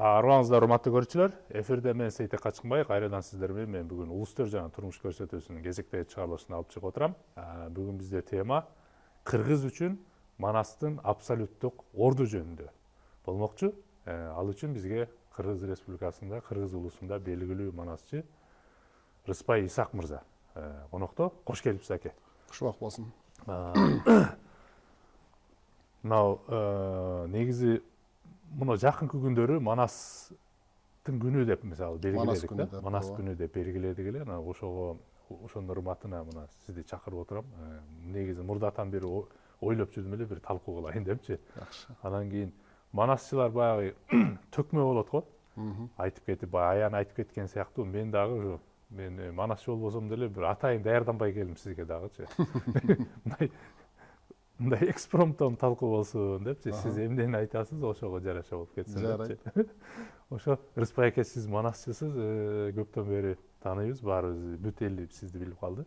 Арыбаңыздар, урматтуу көрүүчүлөр. Эфирде мен Сейтек Качкынбай, кайрадан сиздер менен мен бүгүн улустөр жана турмуш көрсөтүүсүнүн кезектеги чыгарылышына алып чыгып отурам. Бүгүн бизде тема кыргыз үчүн Манастын абсолюттук орду жөнүндө болмокчу. Ал үчүн бизге Кыргыз Республикасында, Кыргыз улусунда белгилүү манасчы Рыспай Исак мырза конокто. Кош келипсиз аке. Кушубак болсун. Мынау негизи мына жакынкы күндөрү Манастын күнү деп мисалы белгиледик да. Манас күнү деп белгиледик эле. Ошонун урматына мына сизди чакырып отурам. Негизи мурдатан бери ойлоп жүрдүм эле, бир талкуу кылайын депчи. Жакшы. Анан кийин манасчылар баягы төкмө болот го. Айтып кетип, аян айтып кеткен сыяктуу, мен дагы мен манасчы болбосом деле бир атайын даярданбай келдим сизге дагычы. Мындай экспромтом талкуу болсун депчи, сиз эмнени айтасыз, ошого жараша болуп кетсин депчи. Ошо Рыспай аке, сиз манасчысыз, көптөн бери тааныйбыз, баарыбыз бүт эл сизди билип калды.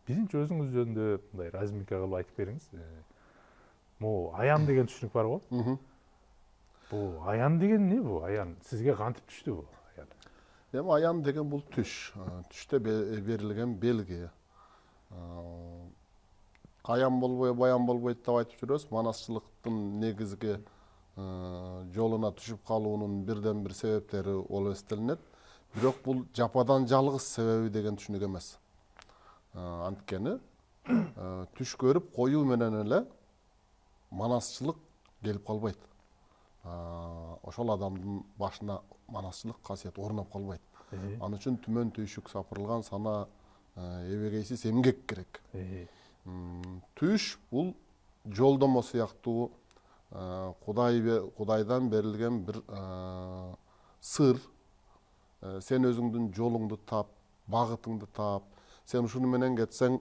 Биринчи өзүңүз жөнүндө мындай разминка кылып айтып бериңиз. Могу аян деген түшүнүк бар го. Бул аян деген эмне бул? Аян сизге кантип түштү бул? Эми аян деген бул түш. Түштө берилген белги. Аян болбой, баян болбойт деп айтып жүрөбүз. Манасчылыктын негизги жолуна түшүп калуунун бирден бир себептери болуп эстелинет. Бирок бул жападан жалгыз себеби деген түшүнүк эмес. Анткени түш көрүп коюу менен эле манасчылык келип калбайт. Ошол адамдын башына манасчылык касиет орноп калбайт. Ал үчүн түмөн түйшүк сапырылган сана эбегейсиз эмгек керек. Түш бул жолдомо сыяктуу, Кудайдан берилген бир сыр. Сен өзүңдүн жолуңду тап, багытыңды тап. Сен ушуну менен кетсең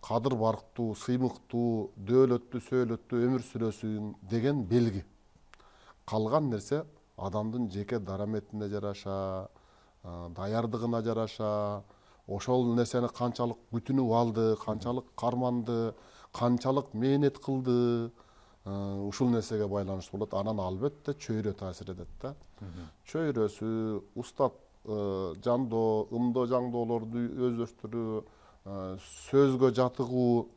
кадыр барктуу, сыймыктуу, дөөлөттүү, сөөлөттүү өмүр сүрөсүң деген белги. Калган нерсе адамдын жеке дараметине жараша, даярдыгына жараша, ошол нерсени канчалык күтүнүп алды, канчалык карманды, канчалык мээнет кылды, ушул нерсеге байланыштуу болот. Анан албетте чөйрө таасир этет да. Чөйрөсү, устат жандоо, ымдоо жаңдоолорду өздөштүрүү, сөзгө жатыгуу,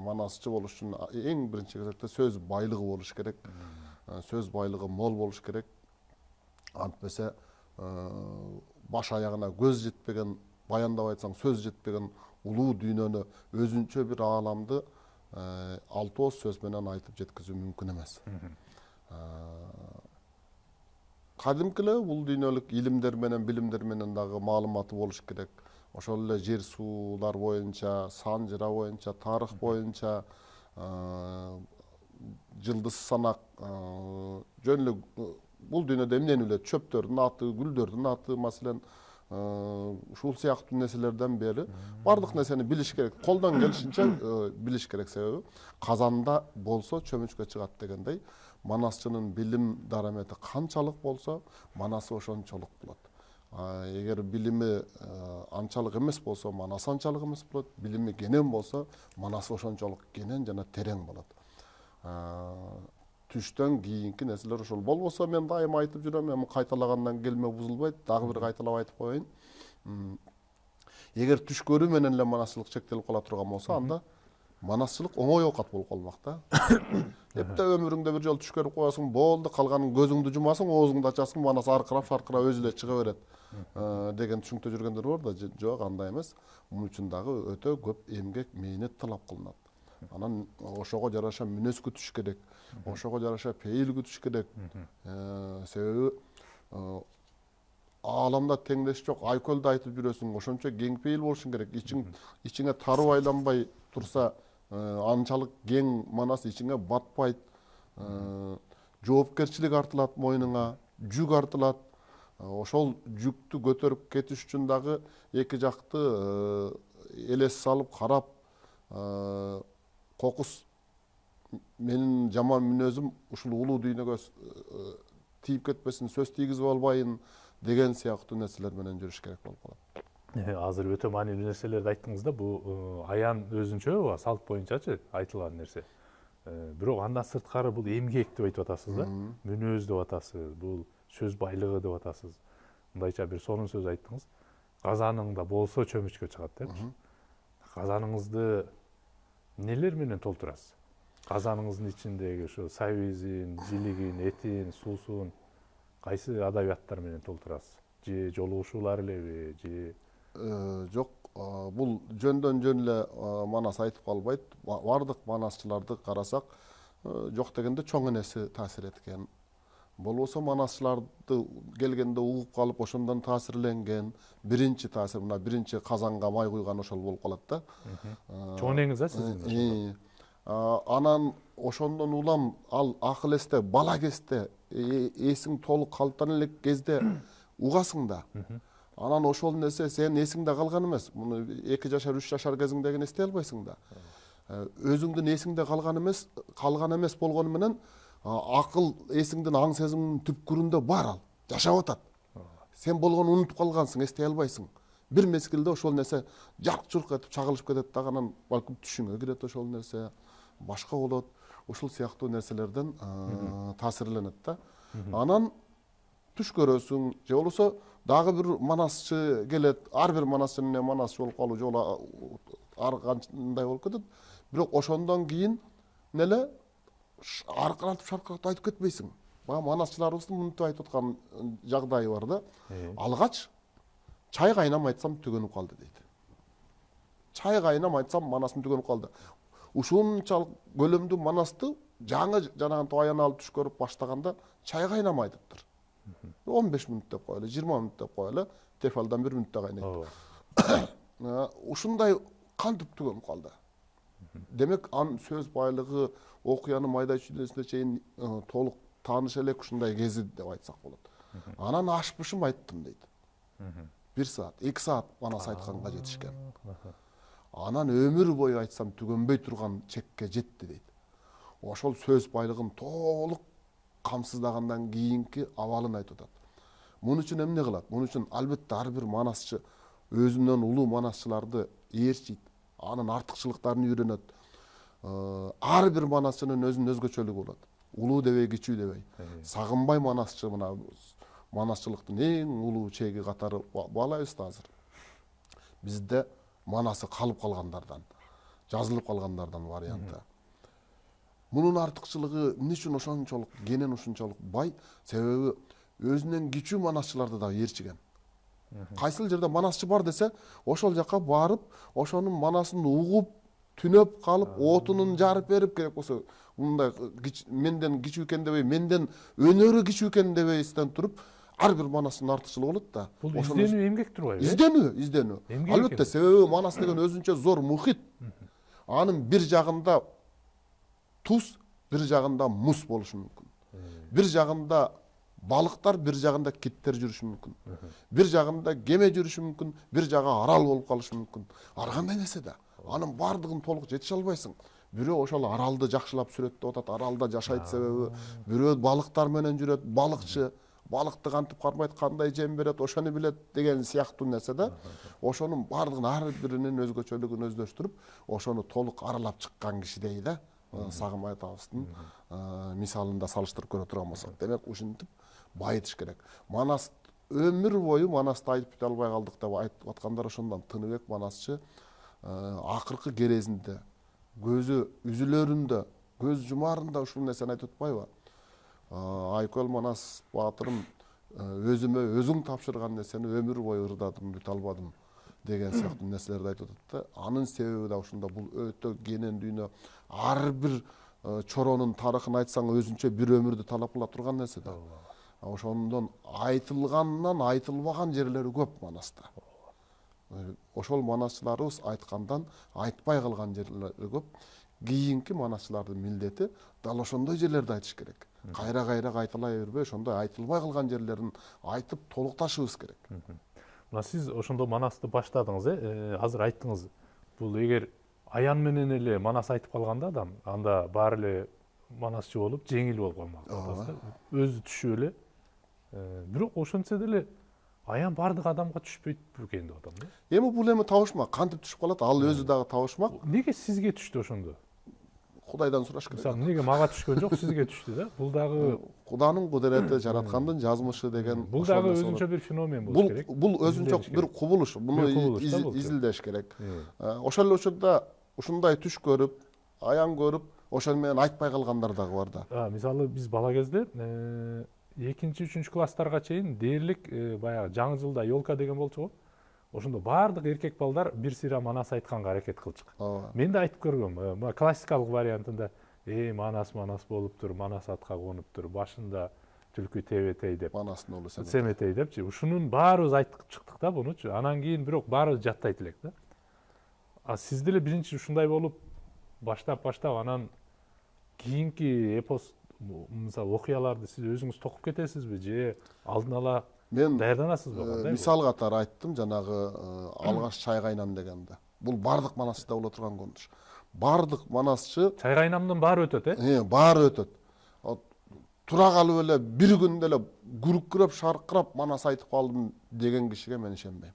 манасчы болуш үчүн эң биринчи кезекте сөз байлыгы болуш керек. Сөз байлыгы мол болуш керек. Антпесе баш аягына көз жетпеген, баяндап айтсаң сөз жетпеген улуу дүйнөнү, өзүнчө бир ааламды алты ооз сөз менен айтып жеткизүү мүмкүн эмес. Кадимки эле бул дүйнөлүк илимдер менен, билимдер менен дагы маалыматы болуш керек. Ошол эле жер суулар боюнча, сан жыра боюнча, тарых боюнча, жылдыз санак жөн эле бул дүйнөдө эмнени билет? Чөптөрдүн аты, гүлдөрдүн аты, маселен, ушул сыяктуу нерселерден бери бардык нерсени билиш керек. Колдон келишинче билиш керек, себеби казанда болсо чөмүчкө чыгат дегендей, манасчынын билим дарамети канчалык болсо, манасы ошончолук болот. Эгер билими анчалык эмес болсо, манасы анчалык эмес болот. Билими кенен болсо, манасы ошончолук кенен жана терең болот. Түштөн кийинки нерселер ошол болбосо, мен дайыма айтып жүрөм, эми кайталагандан келме бузулбайт. Дагы бир кайталап айтып коеюн. Эгер түш көрүү менен эле манасчылык чектелип кала турган болсо, анда манасчылык оңой оокат болуп калмак да. Эпте өмүрүңдө бир жолу түш көрүп коесуң, болду, калганын көзүңдү жумасың, оозуңду ачасың, манас аркырап, шаркырап өзү эле чыга берет деген түшүнүктө жүргөндөр бар да. Жок, андай эмес. Муну үчүн дагы өтө көп эмгек, мээнет талап кылынат. Анан ошого жараша мүнөз күтүш керек, ошого жараша пейил күтүш керек. Себеби ааламда теңдеш жок, айкөлдү айтып жүрөсүң, ошончо кең пейил болушуң керек. Ичиңе тарып айланбай турса, анчалык кең манас ичиңе батпайт. Жоопкерчилик артылат мойнуңа, жүк артылат. Ошол жүктү көтөрүп кетиш үчүн дагы эки жакты элес салып, карап, кокус менин жаман мүнөзүм ушул улуу дүйнөгө тийип кетпесин, сөз тийгизип албайын деген сыяктуу нерселер менен жүрүш керек болуп калат. Азыр өтө маанилүү нерселерди айттыңыз да. Бул аян өзүнчө салт боюнчачы айтылган нерсе. Бирок андан сырткары бул эмгек деп айтып атасыз да, мүнөз деп атасыз, бул сөз байлыгы деп атасыз. Мындайча бир сонун сөз айттыңыз. Казаныңда болсо чөмүчкө чыгат депчи. Казаныңызды нелер менен толтурасыз? Казаныңыздын ичиндеги ошо сабизин, жилигин, этин, суусун кайсы адабияттар менен толтурасыз? Же жолугушуулар элеби, же Жок, бул жөндөн жөн эле манас айтып калбайт. Бардык манасчыларды карасак, жок дегенде чоң энеси таасир эткен. Болбосо манасчыларды келгенде угуп калып, ошондон таасирленген биринчи таасир, мына биринчи казанга май куйган ошол болуп калат да. чоң энеңиз сиздин? Анан ошондон улам ал акыл эсте, бала кезде, эсиң толук калыптан элек кезде угасың да. Анан ошол нерсе сен эсиңде калган эмес. Муну 2 жашар, 3 жашар кезиңдегини эстей албайсың да. Өзүңдүн эсиңде калган эмес болгону менен акыл эсиңдин аң сезимиңдин түпкүрүндө бар ал, жашап атат. Сен болгону унутуп калгансың, эстей албайсың. Бир мезгилде ошол нерсе жарк-журк этип чагылышып кетет да, анан балким түшүңө кирет ошол нерсе, башка болот. Ушул сыяктуу нерселерден таасирленет да. Анан түш көрөсүң, же болбосо дагы бир манасчы келет, ар бир манасчы менен манасчы болуп калуу жолу ар кандай болуп кетет. Бирок ошондон кийин неле аркыратып шаркыратып айтып кетпейсиң. Бага манасчыларыбыздын мынтип айтып аткан жагдайы бар да. Алгач чай кайнам айтсам түгөнүп калды дейт. Чай кайнам айтсам манасым түгөнүп калды. Ушунчалык көлөмдүү манасты жаңы жанагынтип аяна алып түш көрүп баштаганда чай кайнам айтыптыр. 15 мүнөт деп коелу, 20 мүнөт деп коелу, тефалдан 1 мүнөттө кайнайт. Ушундай кантип түгөнүп калды. Демек анын сөз байлыгы, окуяны майда чүйдөсүнө чейин толук тааныш элек ушундай кези деп айтсак болот. Анан ашпышым айттым дейт. 1 саат, 2 саат манас айтканга жетишкен. Анан өмүр бою айтсам түгөнбөй турган чекке жетти дейт. Ошол сөз байлыгын толук камсыздагандан кийинки абалын айтып атат. Муну үчүн эмне кылат? Муну үчүн албетте ар бир манасчы өзүнөн улуу манасчыларды ээрчийт, анын артыкчылыктарын үйрөнөт. Ар бир манасчынын өзүнүн өзгөчөлүгү болот. Улуу дебей, кичүү дебей. Сагынбай манасчы мына манасчылыктын эң улуу чеги катары баалайбыз да азыр. Бизде манасы калып калгандардан, жазылып калгандардан варианты. Мунун артыкчылыгы эмне үчүн ошончолук кенен ушунчалык бай? Себеби өзүнөн кичүү манасчыларды да ээрчиген. Кайсыл жерде манасчы бар десе, ошол жака барып, ошонун манасын угуп, түнөп калып, отунун жарып берип, керек болсо, мындай менден кичүү экен дебей, менден өнөрү кичүү экен дебейстен туруп, ар бир манастын артыкчылыгы болот да. Бул изденүү эмгек турбайбы? Изденүү. Албетте, себеби манас деген өзүнчө зор мухит. Анын бир жагында туз, бир жагында муз болушу мүмкүн. Бир жагында балыктар, бир жагында киттер жүрүшү мүмкүн. Бир жагында кеме жүрүшү мүмкүн, бир жагы арал болуп калышы мүмкүн. Ар кандай нерсе да. Анын бардыгын толук жетише албайсың. Бирөө ошол аралды жакшылап сүрөттөп атат, аралда жашайт себеби. Бирөө балыктар менен жүрөт, балыкчы. Балыкты кантип кармайт, кандай жем берет, ошону билет деген сыяктуу нерсе да. Ошонун бардыгын ар биринин өзгөчөлүгүн өздөштүрүп, ошону толук аралап чыккан кишидей да. Сагынбай атабыздын мисалында салыштырып көрө турган болсок, демек ушинтип байытыш керек. Манас өмүр бою манасты айтып бите албай калдык деп айтып аткандар ошондон. Тыныбек манасчы акыркы керезинде, көзү үзүлөрүндө, көз жумаарында ушул нерсени айтып атпайбы? Айкөл Манас баатырым, өзүмө өзүң тапшырган нерсени өмүр бою ырдадым, бүтө албадым деген сыяктуу нерселерди айтып атат да. Анын себеби да ушунда. Бул өтө кенен дүйнө. Ар бир чоронун тарыхын айтсаң өзүнчө бир өмүрдү талап кыла турган нерсе да. Ошондон айтылгандан айтылбаган жерлери көп Манаста. Ошол манасчыларыбыз айткандан айтпай калган жерлери көп. Кийинки манасчылардын милдети дал ошондой жерлерди айтыш керек. Кайра-кайра айтылай бербей, ошондой айтылбай калган жерлерин айтып толукташыбыз керек. Мына сиз ошондо манасты баштадыңыз, азыр айттыңыз. Бул эгер аян менен эле манас айтып калганда адам, анда баары эле манасчы болуп, жеңил болуп калмак. Өзү түшүп эле. Бирок ошентсе деле аян бардык адамга түшпөйт экен деп атам да. Эми бул табышмак, кантип түшүп калат? Ал өзү дагы табышмак. Неге сизге түштү ошондо? Кудайдан сураш керек. Мисалы, эмнеге мага түшкөн жок, сизге түштү да? Бул дагы Куданын кудурети, жараткандын жазмышы деген. бул дагы өзүнчө бир феномен болуш керек. Бул өзүнчө бир кубулуш. Буну изилдеш керек. Ошол эле учурда ушундай түш көрүп, аян көрүп, ошол менен айтпай калгандар дагы бар да. Мисалы, биз бала кезде 2-3 класстарга чейин дээрлик баягы жаңы жылда елка деген болчу го. Ошондо баардык эркек балдар бир сыйра манас айтканга аракет кылчук. Мен да айтып көргөм. Классикалык вариантында манас болуптур, манас атка конуптур, башында түлкү тебетей деп. Манастын уулу Семетей депчи. Ушунун баарыбыз айтып чыктык да бунучу. Анан кийин бирок баарыбыз жаттайт элек да. Сиз деле биринчи ушундай болуп баштап анан кийинки эпос мисалы окуяларды сиз өзүңүз токуп кетесизби же алдын ала мен даярданасызбы кандай? Мисал катары айттым жанагы алгаш чай кайнам дегенде. Бул бардык манасчыда боло турган кондуш. Бардык манасчы чай кайнамдын баары өтөт, баары өтөт. Тура калып эле бир күндө эле күрүккүрөп шаркырап манас айтып калдым деген кишиге мен ишенбейм.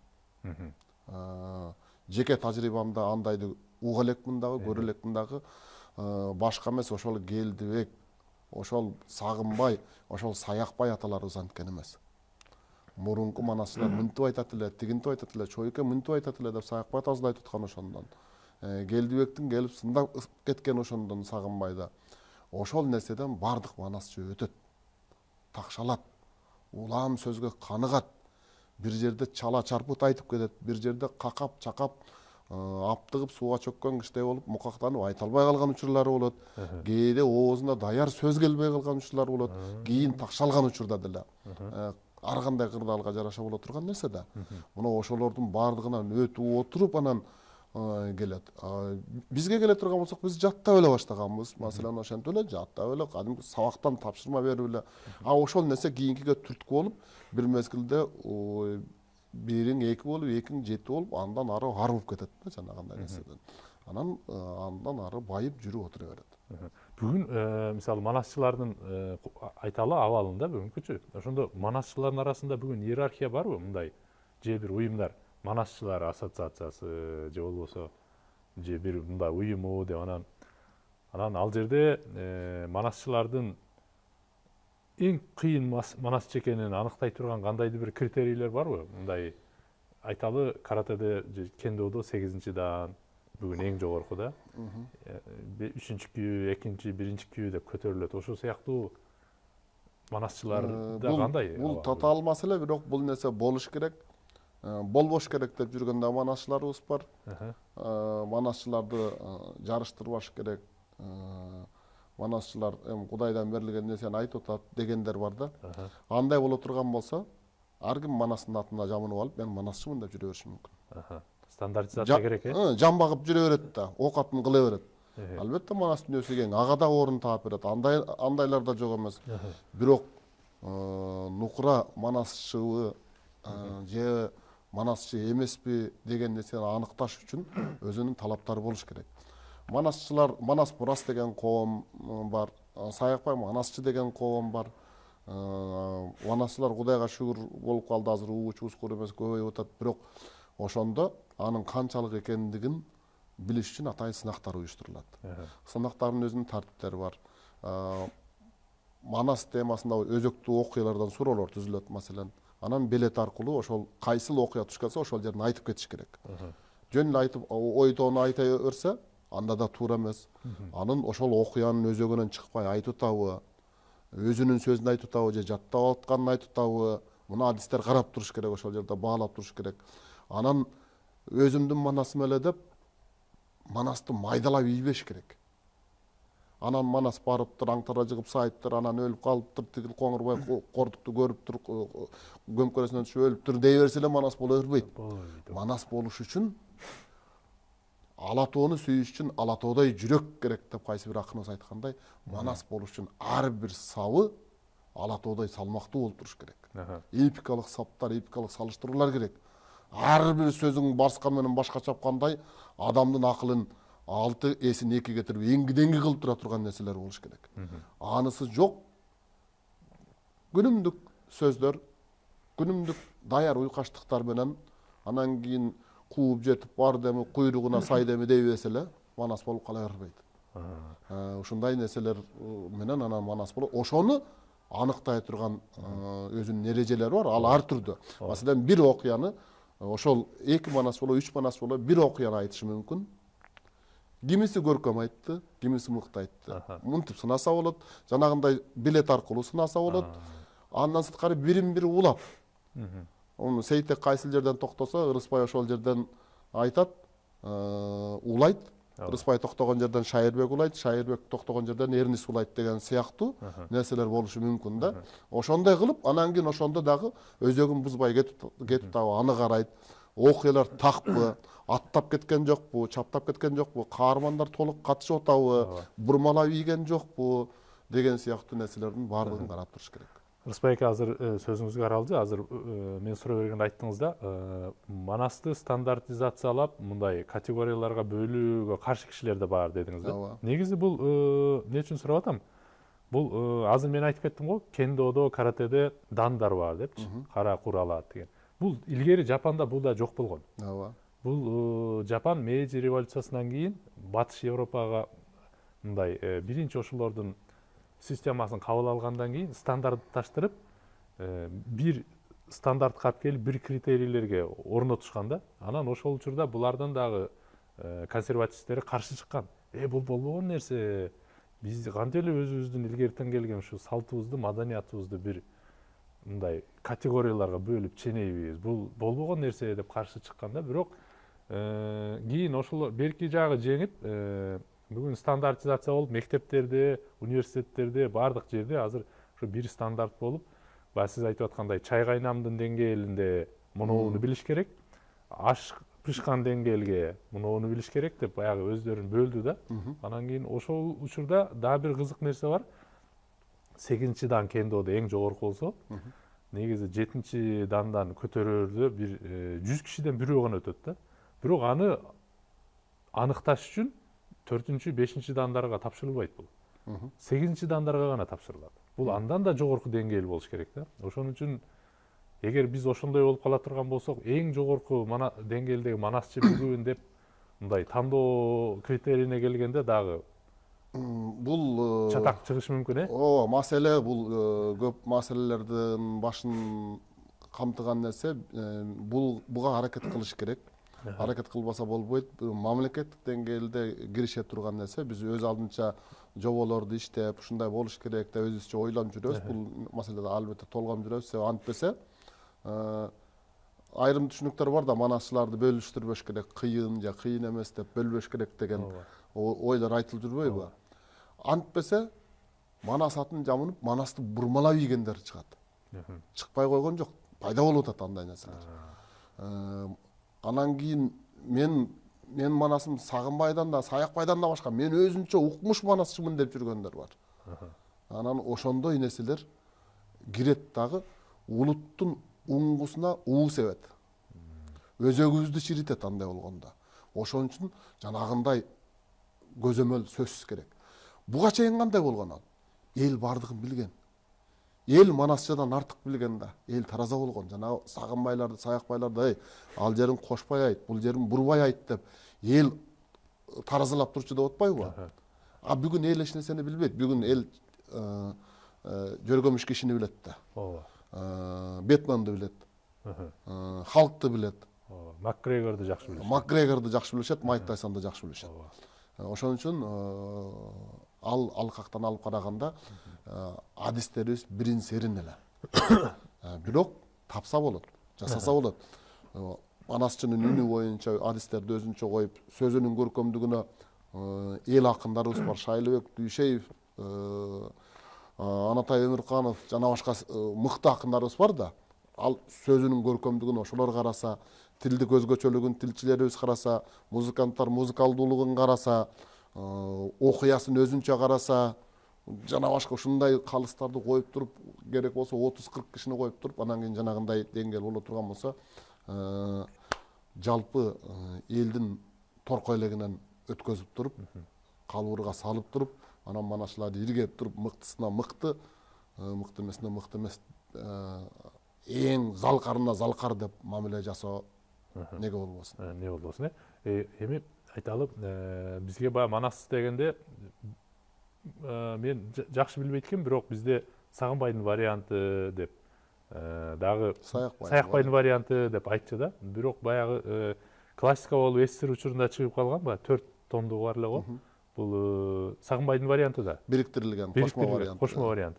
Жеке тажрыйбамда андайды уга элекмин дагы, көрө элекмин дагы. Башка эмес, ошол Келдибек, ошол Сагынбай, ошол Саякбай аталарыбыз анткен эмес. Мурунку манасчылар мынтип айтат эле, тигинтип айтат эле, чойке мынтип айтат эле деп Саякбай атабызды айтып аткан ошондон. Келдибектин келип сындап кеткен ошондон Сагынбайда. Ошол нерседен бардык манасчы өтөт. Такшалат, улам сөзгө каныгат. Бир жерде чала чарпыт айтып кетет, бир жерде какап, чакап, аптыгып сууга чөккөн кишидей болуп мукактанып айта албай калган учурлары болот. Кээде оозуна даяр сөз келбей калган учурлар болот. Кийин такшалган учурда деле. Ар кандай кырдаалга жараша боло турган нерсе да. Мына ошолордун бардыгынан өтүп отуруп анан келет. Бизге келе турган болсок, биз жаттап эле баштаганбыз. Маселен, ошентип эле жаттап эле кадимки сабактан тапшырма берип эле. Ошол нерсе кийинкиге түрткү болуп, бир мезгилде бириң эки болуп, экиң жети болуп, андан ары арып кетет да жанагындай нерседен. Анан андан ары байып жүрүп отура берет. Бүгүн мисалы манасчылардын айталы абалында бүгүнкүчү. Ошондо манасчылардын арасында бүгүн иерархия барбы? Мындай же бир уюмдар, манасчылар ассоциациясы же болбосо же бир мындай уюму деп анан ал жерде манасчылардын эң кыйын манасчы экенин аныктай турган кандайдыр бир критерийлер барбы? Мындай айталы каратэде же кендодо 8-дан бүгүн эң жогоркуда 3-күү, 2-чи, 1-күү деп көтөрүлөт. Ошол сыяктуу манасчыларда кандай? Бул татаал маселе, бирок бул нерсе болуш керек. Болбош керек деп жүргөн да манасчыларыбыз бар. Манасчыларды жарыштырбаш керек. Манасчылар Кудайдан берилген нерсени айтып атат дегендер бар да. Андай боло турган болсо, ар ким манастын атына жамынып алып, мен манасчымын деп жүрө бериши мүмкүн. Стандартизация керек, жан багып жүрө берет да, оокатын кыла берет. Албетте манас дүнөөсү кең, ага да орун таап берет. Андайлар да жок эмес. Бирок нукура манасчыбы же манасчы эмеспи деген нерсени аныкташ үчүн өзүнүн талаптары болуш керек. Манасчылар, Манас Бурас деген коом бар, Саякбай манасчы деген коом бар. Манасчылар Кудайга шүгүр болуп калды, азыр уучубуз кур эмес, көбөйүп атат. Бирок ошондо анын канчалык экендигин билиш үчүн атайын сынактар уюштурулат. Сынактардын өзүнүн тартиптери бар. Манас темасында өзөктүү окуялардан суроолор түзүлөт, маселен. Анан билет аркылуу ошол кайсыл окуя туш келсе, ошол жерин айтып кетиш керек. Жөн эле айтып, ойдоону айта берсе, анда да туура эмес. Анын ошол окуянын өзөгүнөн чыкпай айтып атабы, өзүнүн сөзүн айтып атабы же жаттап атканын айтып атабы, муну адистер карап туруш керек, ошол жерде баалап туруш керек. Анан өзүмдүн манасым эле деп манасты майдалап ийбеш керек. Анан манас барыптыр, аңтара жыгып сайыптыр, анан өлүп калыптыр, тигил Коңурбай кордукту көрүптүр, көмкөрөсүнөн түшүп өлүптүр дей берсе эле манас боло бербейт. Манас болуш үчүн, Алатоону сүйүш үчүн Алатоодой жүрөк керек деп кайсы бир акыныбыз айткандай, манас болуш үчүн ар бир сабы Алатоодой салмактуу болуп туруш керек. Эпикалык саптар, эпикалык салыштыруулар керек. Ар бир сөзүң барскан менен башка чапкандай адамдын акылын 6 эсин 2 кетирип эңги-деңги кылып тура турган нерселер болуш керек. Анысы жок. Күнүмдүк сөздөр, күнүмдүк даяр уйкаштыктар менен анан кийин кууп жетип бар деми куйругуна сай деми дей берсе эле манас болуп кала бербейт. Ушундай нерселер менен анан манас болот. Ошону аныктай турган өзүнүн эрежелери бар. Ал ар түрдүү. Маселен, бир окуяны ошол 2 манас болобу, 3 манас болобу, бир окуяны айтышы мүмкүн. Кимиси көркөм айтты, кимиси мыкты айтты. Мынтип сынаса болот, жанагындай билет аркылуу сынаса болот. Андан сырткары бирин-бири улап. Ону Сейтек кайсыл жерден токтосо, Ырыспай ошол жерден айтат, улайт. Ырыспай токтогон жерден Шайырбек улайт, Шайырбек токтогон жерден Эрнис улайт деген сыяктуу нерселер болушу мүмкүн да. Ошондой кылып, анан кийин ошондо дагы өзөгүн бузбай кетип дагы аны карайт. Окуялар такпы, аттап кеткен жокпу, чаптап кеткен жокпу, каармандар толук катышып атабы, бурмалап ийген жокпу деген сыяктуу нерселердин баардыгын карап туруш керек. Ырыспай ака, азыр сөзүңүзгө аралжы. Азыр мен суроо бергенде айттыңызда, манасты стандартизациялап, мындай категорияларга бөлүүгө каршы кишилер да бар дедиңиз да. Негизи бул эмне үчүн сурап атам? Бул азыр мен айтып кеттим го, кендодо, каратеде дандар бар депчи, кара куралат деген. Бул илгери Жапанда бул да жок болгон. Бул Жапан Мэйджи революциясынан кийин Батыш Европага мындай биринчи ошолордун системасын кабыл алгандан кийин стандартташтырып, бир стандартка алып келип, бир критерийлерге орнотушкан да. Анан ошол учурда булардан дагы консервативтери каршы чыккан. Бул болбогон нерсе. Биз кантип эле өзүбүздүн илгертен келген ушу салтыбызды, маданиятыбызды бир мындай категорияларга бөлүп ченейбиз. Бул болбогон нерсе деп каршы чыккан да. Бирок кийин ошол берки жагы жеңип, бүгүн стандартизация болуп, мектептерде, университеттерде, бардык жерде азыр ушу бир стандарт болуп, баягы сиз айтып аткандай чай кайнамдын деңгээлинде мунуну билиш керек, аш пышкан деңгээлге мунуну билиш керек деп баягы өздөрүн бөлдү да. Анан кийин ошол учурда дагы бир кызык нерсе бар. 8-чи дан кендодо эң жогорку болсо, негизи 7-чи дандан көтөрөрдө бир 100 кишиден бирөө гана өтөт да. Бирок аны аныкташ үчүн 4-чү, 5-чи дандарга тапшырылбайт бул. 8-чи дандарга гана тапшырылат. Бул андан да жогорку деңгээл болуш керек да. Ошон үчүн эгер биз ошондой болуп кала турган болсок, эң жогорку деңгээлдеги манасчы бүгүн деп мындай тандоо критерийине келгенде дагы бул чатак чыгышы мүмкүн, Ооба, маселе бул көп маселелердин башын камтыган нерсе. Буга аракет кылыш керек. Аракет кылбаса болбойт. Мамлекеттик деңгээлде кирише турган нерсе. Биз өз алдынча жоболорду иштеп, ушундай болуш керек деп өзүбүзчө ойлонуп жүрөбүз. Бул маселеде албетте толгонуп жүрөбүз. Антпесе айрым түшүнүктөр бар да, манасчыларды бөлүштүрбөш керек, кыйын же кыйын эмес деп бөлбөш керек деген ойлор айтылып жүрбөйбү? Антпесе манас атын жамынып, манасты бурмалап ийгендер чыгат. Чыкпай койгон жок, пайда болуп атат андай нерселер. Анан кийин мен манасым Сагынбайдан да, Саякбайдан да башка мен өзүнчө укмуш манасчымын деп жүргөндөр бар. Анан ошондой нерселер кирет дагы, улуттун уңгусуна уу себет. Өзөгүбүздү чиритет андай болгондо. Ошон үчүн жанагындай көзөмөл сөзсүз керек. Буга чейин кандай болгон ал? Эл бардыгын билген. Эл манасчыдан артык билген да. Эл тараза болгон. Жана Сагынбайларды, Саякбайларды, ал жерин кошпай айт, бул жерин бурбай айт деп эл таразалап турчу деп атпайбы? Бүгүн эл эч нерсени билбейт. Бүгүн эл жөргөмүш кишини билет да. Бетменди билет. Халкты билет. Макгрегорду жакшы билишет. Макгрегорду жакшы билишет, Майк Тайсонду жакшы билишет. Ошон үчүн ал кактан алып караганда адистерибиз бирин серин эле. Бирок тапса болот, жасаса болот. Манасчынын үнү боюнча адистерди өзүнчө коюп, сөзүнүн көркөмдүгүнө эл акындарыбыз бар. Шайлыбек Дүйшеев, Анатай Өмүрканов жана башка мыкты акындарыбыз бар да. Ал сөзүнүн көркөмдүгүн ошолор караса, тилдик өзгөчөлүгүн тилчилерибиз караса, музыканттар музыкалдуулугун караса, окуясын өзүнчө караса, жана башка ушундай калыстарды коюп туруп, керек болсо 30-40 кишини коюп туруп, анан кийин жанагындай деңгээл боло турган болсо, жалпы элдин торко элегинен өткөзүп туруп, калыбырга салып туруп, анан манасчыларды иргеп туруп, мыктысына мыкты, мыкты эмесине мыкты эмес, эң залкарына залкар деп мамиле жасоо неге болбосун? Эмне болбосун? Эми айталы, бизге баягы Манас дегенде мен жакшы билбейт экенмин, бирок бизде Сагынбайдын варианты деп дагы Саякбайдын варианты деп айтчу да. Бирок баягы классика болуп СССР учурунда чыгып калган баягы 4 томдугу бар эле го. Бул Сагынбайдын варианты да. Бириктирилген кошмо вариант.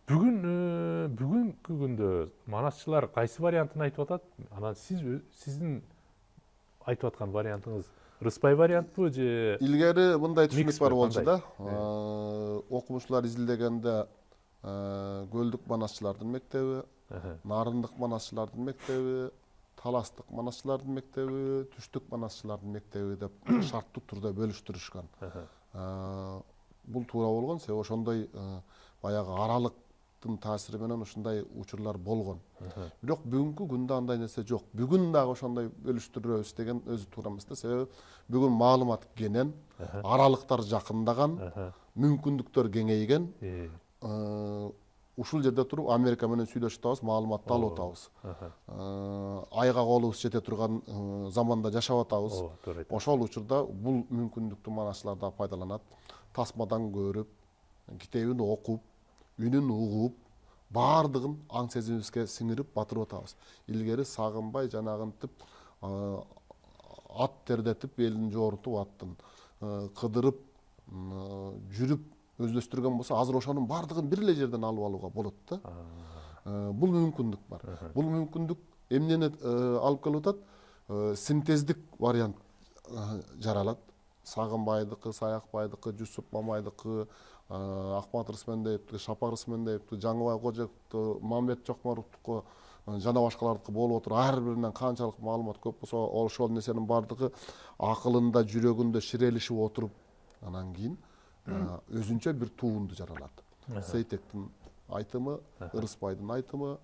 Бүгүнкү күндө манасчылар кайсы вариантын айтып атат? Анан сиздин айтып аткан вариантыңыз Рыспай вариантпы же? Илгери мындай түшүнүк бар болчу да. Окумуштуулар изилдегенде Көлдүк манасчылардын мектеби, Нарындык манасчылардын мектеби, Таластык манасчылардын мектеби, Түштүк манасчылардын мектеби деп шарттуу турда бөлүштүрүшкөн. Бул туура болгон, себеби ошондой баягы аралыктын таасири менен ушундай учурлар болгон. Бирок бүгүнкү күндө андай нерсе жок. Бүгүн дагы ошондой бөлүштүрөбүз деген өзү туура эмес да. Себеби бүгүн маалымат кенен, аралыктар жакындаган, мүмкүндүктөр кеңейген. Ушул жерде туруп Америка менен сүйлөшүп атабыз, маалыматты алып атабыз. Айга колубуз жете турган заманда жашап атабыз. Ошол учурда бул мүмкүндүктү манасчылар да пайдаланат. Тасмадан көрүп, китебин окуп, үнүн угуп, баардыгын аң сезимибизге сиңирип батырып атабыз. Илгери Сагынбай жанагынтип ат тердетип, элин жоорутуп аттын кыдырып, жүрүп өздөштүргөн болсо, азыр ошонун баардыгын бир эле жерден алып алууга болот да. Бул мүмкүндүк бар. Бул мүмкүндүк эмнени алып келип атат? Синтездик вариант жаралат. Сагынбайдыкы, Саякбайдыкы, Жусуп Мамайдыкы, Акмат Рысмендеевдики, Шапак Рысмендеевдики, Жаңыбай Кожоевдики, Мамбет Чокморовдуку жана башкалардыкы болуп отуруп, ар биринен канчалык маалымат көп болсо, ошол нерсенин баардыгы акылында, жүрөгүндө ширелишип отуруп, анан кийин өзүнчө бир туунду жаралат. Сейтектин айтымы, Ырыспайдын айтымы,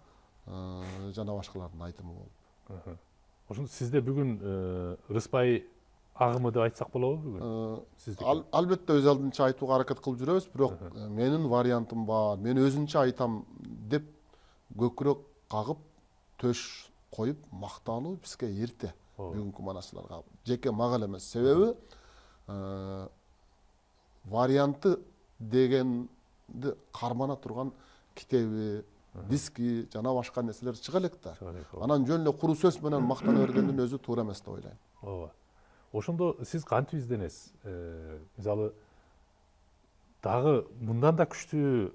жана башкалардын айтымы болуп. Ошондо сизде бүгүн Рыспай агымы деп айтсак болобу бүгүн? Албетте өз алдынча айтууга аракет кылып жүрөбүз, бирок менин вариантым бар, мен өзүнчө айтам деп көкүрөк кагып, төш коюп мактануу бизге эрте. Бүгүнкү манасчыларга жеке мага эле эмес. Себеби варианты дегенди кармана турган китеби, диски жана башка нерселер чыга элек да. Анан жөн эле куру сөз менен мактана бергендин өзү туура эмес деп ойлойм. Ооба. Ошондо сиз кантип изденесиз? Мисалы дагы мындан да күчтүү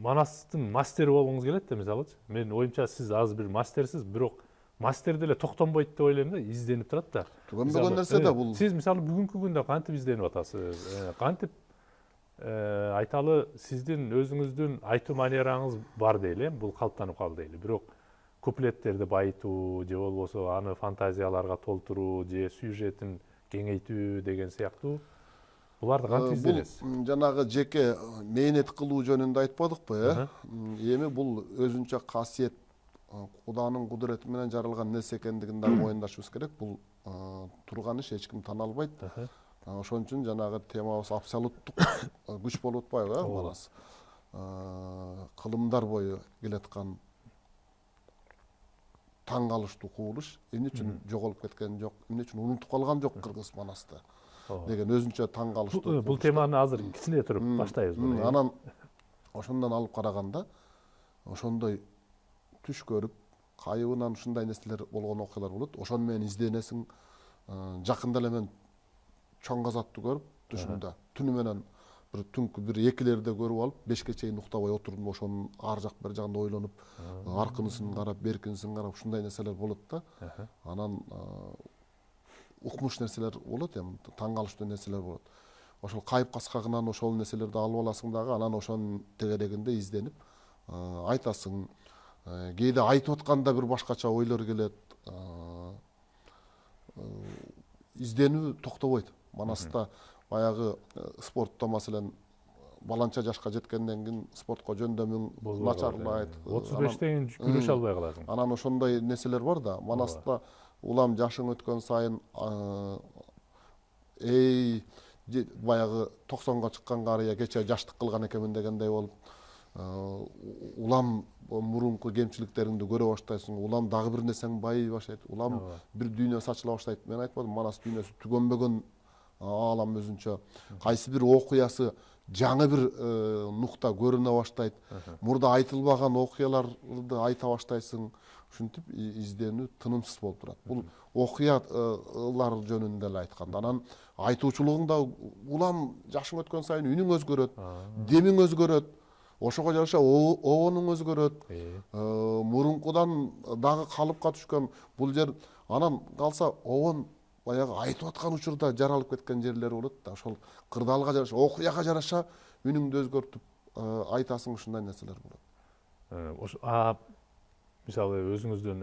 манастын мастери болгуңуз келет да, мисалычы. Мен оюмча сиз азыр бир мастерсиз, бирок мастер деле токтонбойт деп ойлойм да, изденип турат да. Түгөнбөгөн нерсе да бул. Сиз мисалы бүгүнкү күндө кантип изденип атасыз? Кантип айталы сиздин өзүңүздүн айтуу манераңыз бар дейли, бул калыптанып калды дейли. Бирок куплеттерди байытуу же болбосо аны фантазияларга толтуруу же сюжетин кеңейтүү деген сыяктуу буларды кантип изденесиз? Бул жанагы жеке мээнет кылуу жөнүндө айтпадыкпы, эми бул өзүнчө касиет, Куданын кудурети менен жаралган нерсе экендигин да моюндашыбыз керек. Бул турган иш, эч ким тана албайт. Ошон үчүн жанагы темабыз абсолюттук күч болуп атпайбы, манас. Кылымдар бою келаткан таң калыштуу кубулуш эмне үчүн жоголуп кеткен жок, эмне үчүн унутуп калган жок кыргыз манасты деген өзүнчө таң калыштуу. Бул теманы азыр кичине туруп баштайбыз буну. Анан ошондон алып караганда ошондой түш көрүп, кайыбынан ушундай нерселер болгон окуялар болот. Ошону менен изденесиң. Жакында эле мен чоң казатты көрүп, түшүмдө түнү менен бир түнкү бир экилерде көрүп алып, 5ке чейин уктабай отурдум, ошонун ар жак бер жагында ойлонуп, аркынысын карап, беркинисин карап, ушундай нерселер болот да. Анан укмуш нерселер болот, эми таң калыштуу нерселер болот. Ошол кайып каскагынан ошол нерселерди алып аласың дагы, анан ошонун тегерегинде изденип айтасың. Кээде айтып атканда бир башкача ойлор келет. Изденүү токтобойт. Манаста баягы спортто маселен баланча жашка жеткенден кийин спортко жөндөмүң начарлайт. 35тен кийин күрөшө албай каласың. Анан ошондой нерселер бар да. Манаста улам жашың өткөн сайын баягы 90га чыккан карыя кече жаштык кылган экенмин дегендей болуп, улам мурунку кемчиликтериңди көрө баштайсың, улам дагы бир нерсең байый баштайт, улам бир дүйнө сачыла баштайт. Мен айтпадым, манас дүйнөсү түгөнбөгөн аалам өзүнчө, кайсы бир окуясы жаңы бир нукта көрүнө баштайт, мурда айтылбаган окуяларды айта баштайсың. Ушинтип изденүү тынымсыз болуп турат. Бул окуялар жөнүндө эле айтканда. Анан айтуучулугуң да улам жашың өткөн сайын үнүң өзгөрөт, демиң өзгөрөт. Ошого жараша обонуң өзгөрөт. Мурункудан дагы калыпка түшкөн бул жер анан калса обон баягы айтып аткан учурда жаралып кеткен жерлери болот да. Ошол кырдаалга жараша, окуяга жараша үнүңдү өзгөртүп айтасың, ушундай нерселер болот. Мисалы өзүңүздүн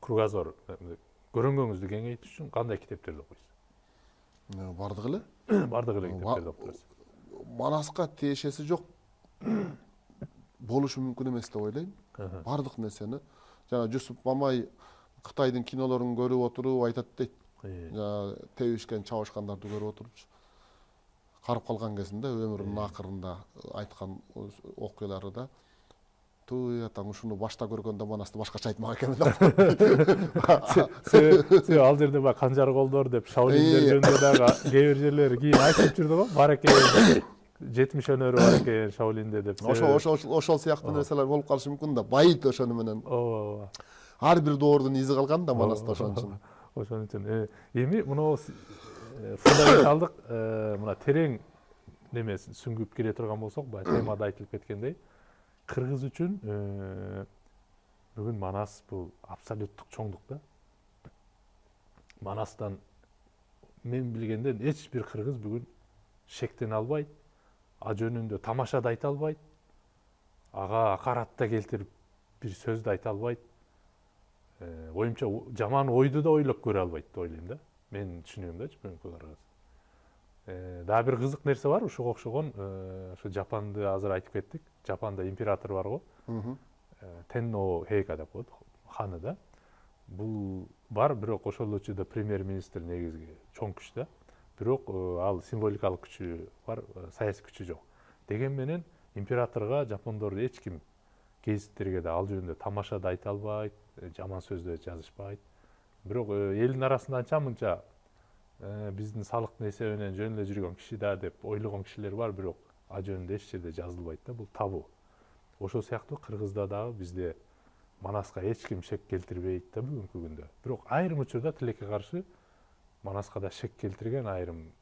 кругозор көрөнгөнүңүздү кеңейтиш үчүн кандай китептерди окуйсуз? Бардык эле. Бардык эле китептерди окуп турасыз. Манаска тиешеси жок болушу мүмкүн эмес деп ойлойм. Бардык нерсени жана Жусуп Мамай Кытайдын кинолорун көрүп отуруп айтат дейт. Тебишкен, чабышкандарды көрүп отуруп карып калган кезинде өмүрүнүн акырында айткан окуялары да туй атаң ушуну башта көргөндө манасты башкача айтмак экенмин деп. Себеби ал жерде баягы канжар колдор деп Шаолиндер жөнүндө дагы кээ бир жерлери кийин айтып жүрдү го. Бар экен 70 өнөрү бар экен Шаолинде деп. Ошол сыяктуу нерселер болуп калышы мүмкүн да. Байыт ошону менен. Ар бир доордун изи калган да манаста ошон үчүн. Ошон үчүн эми мына фундаменталдык мына терең немесин сүңгүп кире турган болсок, баягы темада айтылып кеткендей, кыргыз үчүн бүгүн Манас бул абсолюттук чоңдук да. Манастан мен билгенден эч бир кыргыз бүгүн шектене албайт, а жөнүндө тамаша да айта албайт, ага акарат да келтирип бир сөз да айта албайт. Оюмча жаман ойду да ойлоп көрө албайт деп ойлойм да. Мен түшүнөм да бүгүнкү кыргыз. Дагы бир кызык нерсе бар, ушуга окшогон, ошо Жапанды азыр айтып кеттик. Жапанда император бар го. Тенно Хейка деп коет, ханы да. Бул бар, бирок ошол учурда премьер-министр негизги чоң күч да. Бирок ал символикалык күчү бар, саясий күчү жок. Деген менен императорго жапондорду эч ким гезиттерге да ал жөнүндө тамаша да айта албайт, жаман сөз да жазышпайт. Бирок элдин арасында анча-мынча биздин салыктын эсебинен жөн эле жүргөн киши да деп ойлогон кишилер бар, бирок а жөнүндө эч жерде жазылбайт да, бул табу. Ошол сыяктуу кыргызда дагы бизде Манаска эч ким шек келтирбейт да бүгүнкү күндө. Бирок айрым учурда тилекке каршы Манаска да шек келтирген айрым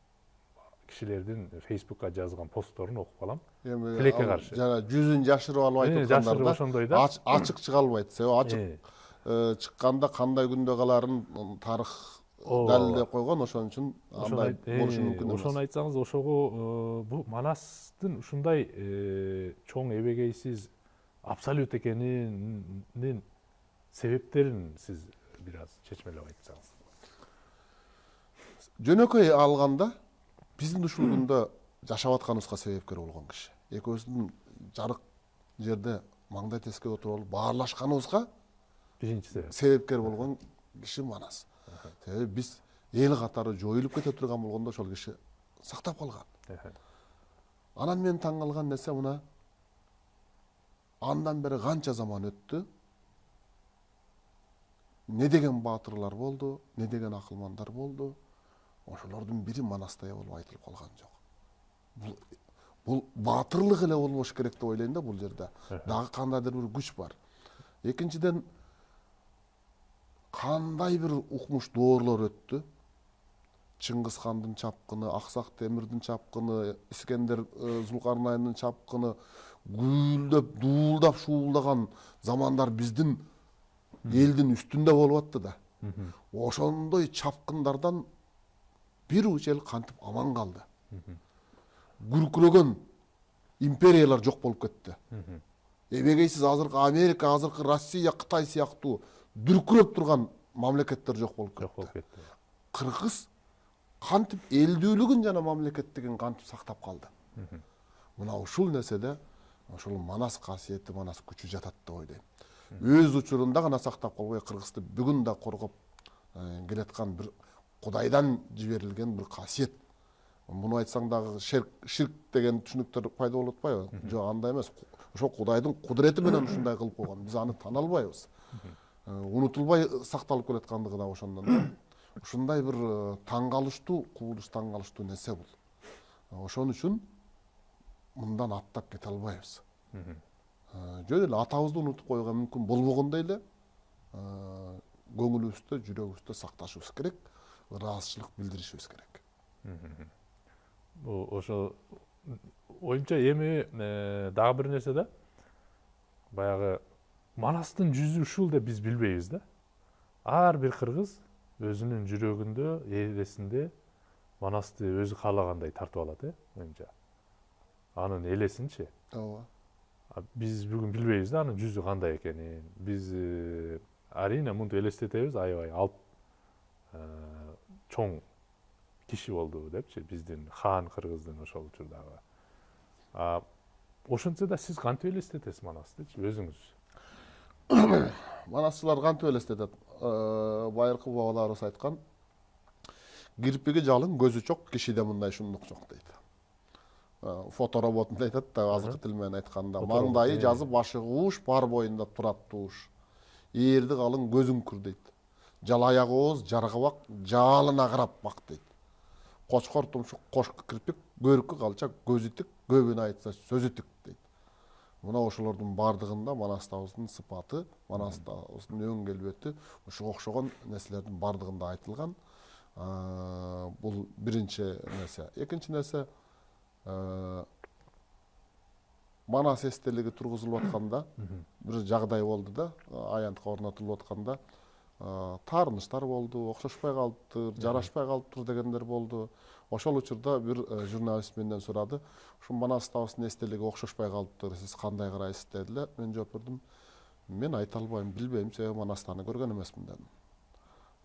кишилердин Facebookка жазган постторун окуп калам. Тилекке каршы. Жана жүзүн жашырып алып айтып аткандар ошондой да. Ачык чыга албайт. Себеби ачык чыкканда кандай күндө каларын тарых далилдеп койгон, ошон үчүн андай болушу мүмкүн эмес. Ошону айтсаңыз, ошого бул Манастын ушундай чоң эбегейсиз абсолют экенинин себептерин сиз бир аз чечмелеп айтсаңыз. Жөнөкөй алганда биздин ушул күндө жашап атканыбызга себепкер болгон киши. Экөөбүздүн жарык жерде маңдай тескей отуруп алып баарлашканыбызга биринчи себепкер болгон киши Манас. Себеби биз эл катары жоюлуп кете турган болгондо ошол киши сактап калган. Анан мен таң калган нерсе мына андан бери канча заман өттү, не деген баатырлар болду, не деген акылмандар болду, ошолордун бири Манастай болуп айтылып калган жок. Бул баатырлык эле болбош керек деп ойлойм да бул жерде. Дагы кандайдыр бир күч бар. Экинчиден кандай бир укмуш доорлор өттү. Чыңгыз хандын чапкыны, Аксак Темирдин чапкыны, Искендер Зулкарнайындын чапкыны гүлдөп, дуулдап, шуулдаган замандар биздин элдин үстүндө болуп атты да. Ошондой чапкындардан бир уч эл кантип аман калды. Күркүрөгөн империялар жок болуп кетти. Эбегейсиз азыркы Америка, азыркы Россия, Кытай сыяктуу дүркүрөп турган мамлекеттер жок болуп кетти. Кыргыз кантип элдүүлүгүн жана мамлекеттигин кантип сактап калды. Мына ушул нерседе ошол Манас касиети, Манас күчү жатат деп ойлойм. Өз учурунда гана сактап калбай, Кыргызды бүгүн да коргоп келаткан бир Кудайдан жиберилген бир касиет. Муну айтсаң дагы ширк деген түшүнүктөр пайда болуп атпайбы? Жок, андай эмес. Ошол Кудайдын кудурети менен ушундай кылып койгон. Биз аны тана албайбыз. Унутулбай сакталып келаткандыгы да ошондон. ушундай бир таң калыштуу кубулуш, таң калыштуу нерсе бул. Ошон үчүн мындан аттап кете албайбыз. Жөн эле атабызды унутуп коюуга мүмкүн болбогондой эле көңүлүбүздө, жүрөгүбүздө сакташыбыз керек, ыраазычылык билдиришибиз керек. Ошо оюмча эми дагы бир нерсе да, баягы Манастын жүзү ушул деп биз билбейбиз да. Ар бир кыргыз өзүнүн жүрөгүндө, элесинде Манасты өзү каалагандай тартып алат, оюмча. Анын элесинчи. Ооба. Биз бүгүн билбейбиз да анын жүзү кандай экенин. Биз арийне мынтип элестетебиз, аябай алып чоң киши болду депчи, биздин хаан кыргыздын ошол учурдагы. Ошентсе да сиз кантип элестетесиз Манастычы өзүңүз? Манасчылар кантип элестетет? Байыркы бабаларыбыз айткан, кирпиги жалың, көзү чок, кишиде мындай шумдук жок дейт. Фотороботунда айтат да, азыркы тил менен айтканда, маңдайы жазы, башы кууш, бар боюнда турат тууш. Ээрди калың, көзүң күр дейт. Жалаяк ооз, жаргабак, жалына карап бак дейт. Кочкор тумшук, кош кирпик, көркү калча, көзү тик, көбүн айтса сөзү тик дейт. Мына ошолордун бардыгында Манастабыздын сыпаты, Манастабыздын өң келбети ушуга окшогон нерселердин бардыгында айтылган. Бул биринчи нерсе. Экинчи нерсе, Манас эстелиги тургузулуп атканда бир жагдай болду да, аянтка орнотулуп атканда таарыныштар болду, окшошпой калыптыр, жарашпай калыптыр дегендер болду. Ошол учурда бир журналист менден сурады, ушу Манастабыздын эстелиги окшошпой калыптыр, сиз кандай карайсыз дедиле. Мен жооп бердим, мен айта албайм, билбейм, себеби Манастаны көргөн эмесмин дедим.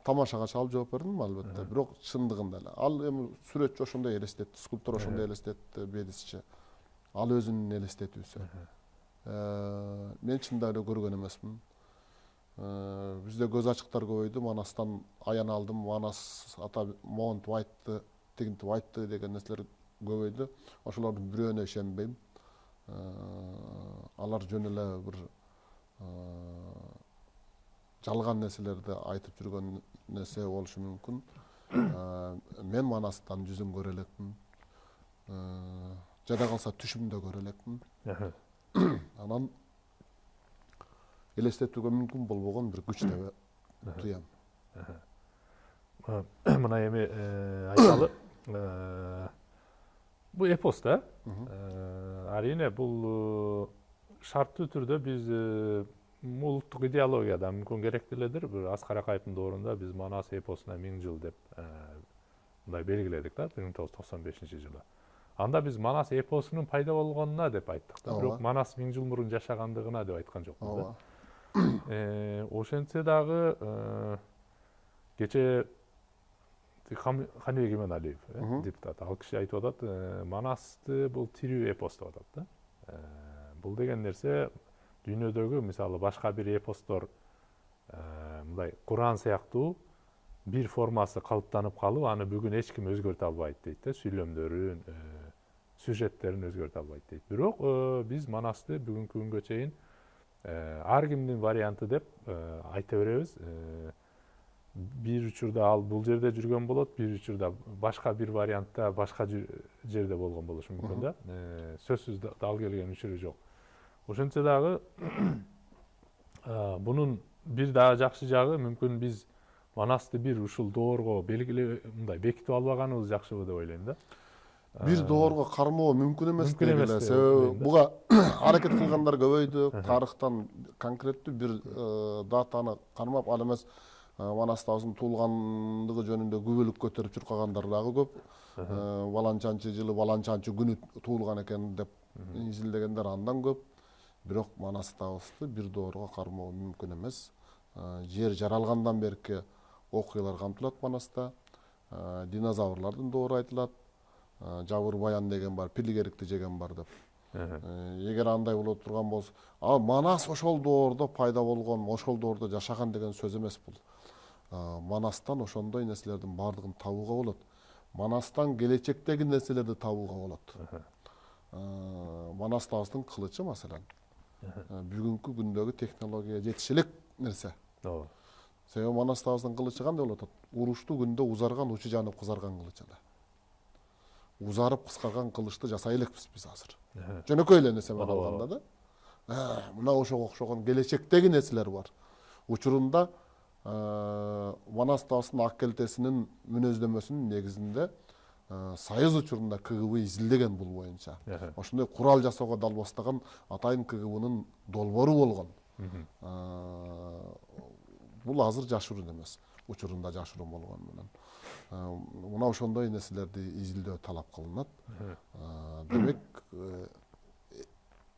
Тамашага чалып жооп бердим албетте, бирок чындыгында эле. Ал эми сүрөтчү ошондой элестетти, скульптор ошондой элестетти, бедисчи. Ал өзүнүн элестетүүсү. Мен чындап эле көргөн эмесмин. Бизде көз ачыктар көбөйдү, Манастан аян алдым, Манас ата монтип айтты, тигинтип айтты деген нерселер көбөйдү. Ошолордун бирөөнө ишенбейм. Алар жөн эле бир жалган нерселерди айтып жүргөн нерсе болушу мүмкүн. Мен Манастан жүзүн көрө элекмин. Жада калса түшүмдө көрө элекмин. Анан элестетүүгө мүмкүн болбогон бир күч деп туям. Мына эми айталы, бул эпос да. Арийне бул шарттуу түрдө биз улуттук идеологияда мүмкүн керектеледир. Бир Аскар Акаевдин доорунда биз Манас эпосуна 1000 жыл деп мындай белгиледик да, 1995-жылы. Анда биз Манас эпосунун пайда болгонуна деп айттык да. Бирок Манас 1000 жыл мурун жашагандыгына деп айткан жокпуз да. Ошентсе дагы кече Каныбек Иманалиев, депутат, ал киши айтып атат, Манасты бул тирүү эпос деп атат да. Бул деген нерсе дүйнөдөгү мисалы башка бир эпостор мындай Куран сыяктуу бир формасы калыптанып калып, аны бүгүн эч ким өзгөртө албайт дейт да, сүйлөмдөрүн, сюжеттерин өзгөртө албайт дейт. Бирок биз Манасты бүгүнкү күнгө чейин ар кимдин варианты деп айта беребиз. Бир учурда ал бул жерде жүргөн болот, бир учурда башка бир вариантта башка жерде болгон болушу мүмкүн да. Сөзсүз дал келген учуру жок. Ошентсе дагы бунун бир дагы жакшы жагы, мүмкүн биз Манасты бир ушул доорго белгилеп мындай бекитип албаганыбыз жакшыбы деп ойлойм да. Бир доорго кармоо мүмкүн эмес дегиле. Себеби буга аракет кылгандар көбөйдү. Тарыхтан конкреттүү бир датаны кармап, ал эмес Манастабыздын туулгандыгы жөнүндө күбөлүк көтөрүп чуркагандар дагы көп. Баланчанчы жылы, баланчанчы күнү туулган экен деп изилдегендер андан көп. Бирок Манастабызды бир доорго кармоо мүмкүн эмес. Жер жаралгандан берки окуялар камтылат Манаста. Динозаврлардын доору айтылат. Жабыр баян деген бар, пилигерикти жеген бар деп. Эгер андай боло турган болсо, Манас ошол доордо пайда болгон, ошол доордо жашаган деген сөз эмес бул. Манастан ошондой нерселердин бардыгын табууга болот. Манастан келечектеги нерселерди табууга болот. Манастабыздын кылычы маселен бүгүнкү күндөгү технология жетиш элек нерсе. Себеби Манас таасынын кылычы кандай болуп атат? Уруштуу күндө узарган, учу жанып кызарган кылыч эле. Узарып кыскарган кылычты жасай элекпиз биз азыр. Жөнөкөй эле нерсе менен алганда да. Мына ошого окшогон келечектеги нерселер бар. Учурунда Манас таасынын ак келтесинин мүнөздөмөсүнүн негизинде Союз учурунда КГБ изилдеген бул боюнча. Ошондой курал жасоого дал баштаган атайын КГБнын долбоору болгон. Бул азыр жашыруун эмес. Учурунда жашыруун болгону менен. Мына ошондой нерселерди изилдөө талап кылынат. Демек,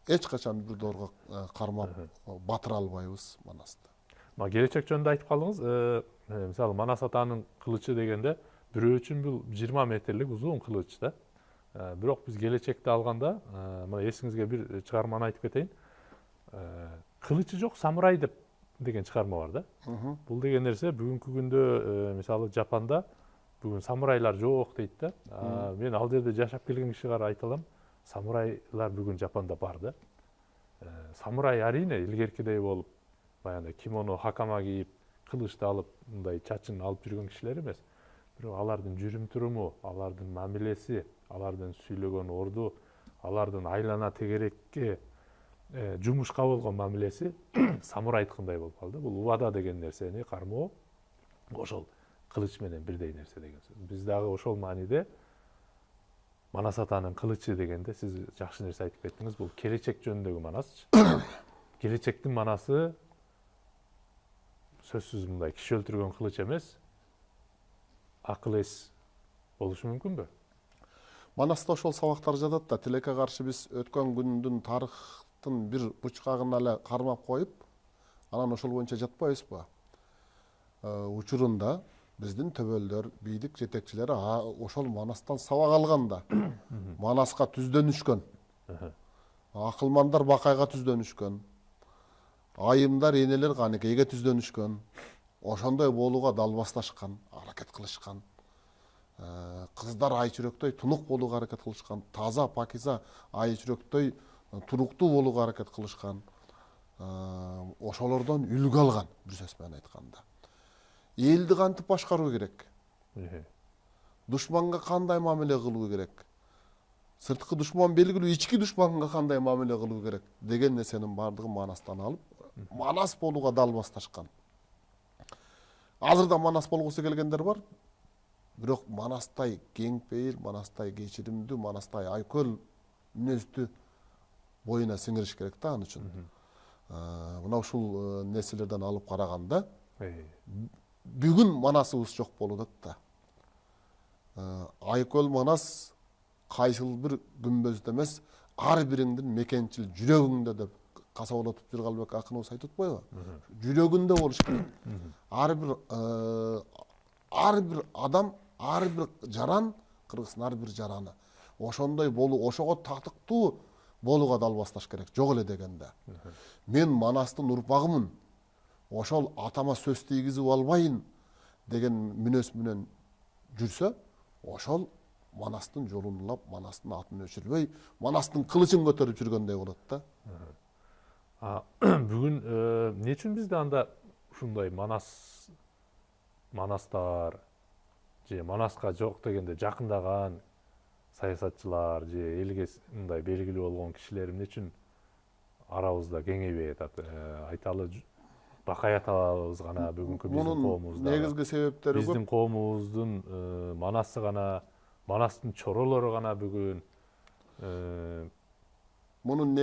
эч качан бир доорго кармап батыра албайбыз Манасты. Келечек жөнүндө айтып калдыңыз. Мисалы Манас атанын кылычы дегенде бирөө үчүн бул 20 метрлик узун кылыч да. Бирок биз келечекти алганда, мына эсиңизге бир чыгарманы айтып кетейин. Кылычы жок самурай деген чыгарма бар да. Бул деген нерсе бүгүнкү күндө мисалы Жапанда бүгүн самурайлар жок дейт да. Мен ал жерде жашап келген кишиге айта алам, самурайлар бүгүн Жапанда бар да. Самурай арине илгеркидей болуп, баягы кимоно, хакама кийип, кылычты алып, мындай чачын алып жүргөн кишилер эмес. Бирок алардын жүрүм туруму, алардын мамилеси, алардын сүйлөгөн орду, алардын айлана тегерекке жумушка болгон мамилеси самурайдыкындай болуп калды. Бул убада деген нерсени кармоо ошол кылыч менен бирдей нерсе деген сөз. Биз дагы ошол мааниде Манас атанын кылычы дегенде сиз жакшы нерсе айтып кеттиңиз. Бул келечек жөнүндөгү Манас. Келечектин Манасы сөзсүз мындай киши өлтүргөн кылыч эмес, акыл эс болушу мүмкүнбү? Манаста ошол сабактар жатат да. Тилекке каршы биз өткөн күндүн тарыхтын бир бучкагын эле кармап коюп, анан ошол боюнча жатпайбызбы? Учурунда биздин төбөлдөр, бийдик жетекчилери ошол Манастан сабак алган да. Манаска түздөнүшкөн. Акылмандар Бакайга түздөнүшкөн. Айымдар, энелер Канекейге түздөнүшкөн. Ошондой болууга далбасташкан, аракет кылышкан. Кыздар айчүрөктөй тунук болууга аракет кылышкан. Таза, пакиза айчүрөктөй туруктуу болууга аракет кылышкан. Ошолордон үлгү алган, бир сөз менен айтканда. Элди кантип башкаруу керек? Душманга кандай мамиле кылуу керек? Сырткы душман белгилүү, ички душманга кандай мамиле кылуу керек деген нерсенин баардыгын Манастан алып, Манас болууга далбасташкан. Азыр да Манас болгусу келгендер бар. Бирок Манастай кеңпейил, Манастай кечиримдүү, Манастай айкөл мүнөздү боюна сиңириш керек да аны үчүн. Мына ушул нерселерден алып караганда бүгүн Манасыбыз жок болуп атат да. Айкөл Манас кайсыл бир күмбөздө эмес, ар бириңдин мекенчил жүрөгүңдө деп Касаболотов Жыргалбек акыныбыз айтып атпайбы? Жүрөгүндө болуш керек. Ар бир адам, ар бир жаран, Кыргыздын ар бир жараны ошондой болуу, ошого татыктуу болууга далбасташ керек. Жок эле дегенде. Мен Манастын урпагымын. Ошол атама сөз тийгизип албайын деген мүнөз менен жүрсө, ошол Манастын жолун улап, Манастын атын өчүрбөй, Манастын кылычын көтөрүп жүргөндөй болот да. Бүгүн эмне үчүн бизде анда ушундай Манастар же Манаска жок дегенде жакындаган саясатчылар же элге мындай белгилүү болгон кишилер эмне үчүн арабызда кеңейбей атат? Айталы Бакай атабыз гана бүгүнкү биздин коомубузда. Негизги себептери көп. Биздин коомубуздун Манасы гана, Манастын чоролору гана бүгүн. Мунун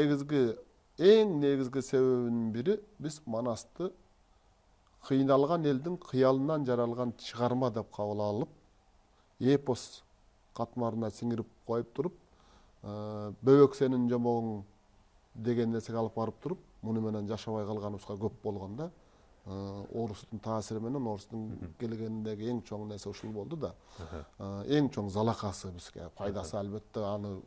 эң негизги себебинин бири биз Манасты кыйналган элдин кыялынан жаралган чыгарма деп кабыл алып, эпос катмарына сиңирип коюп туруп, бөбөк сенин жомогуң деген нерсеге алып барып туруп, муну менен жашабай калганыбызга көп болгон да. Орустун таасири менен, орустун келгениндеги эң чоң нерсе ушул болду да. Эң чоң залакасы бизге, пайдасы албетте аны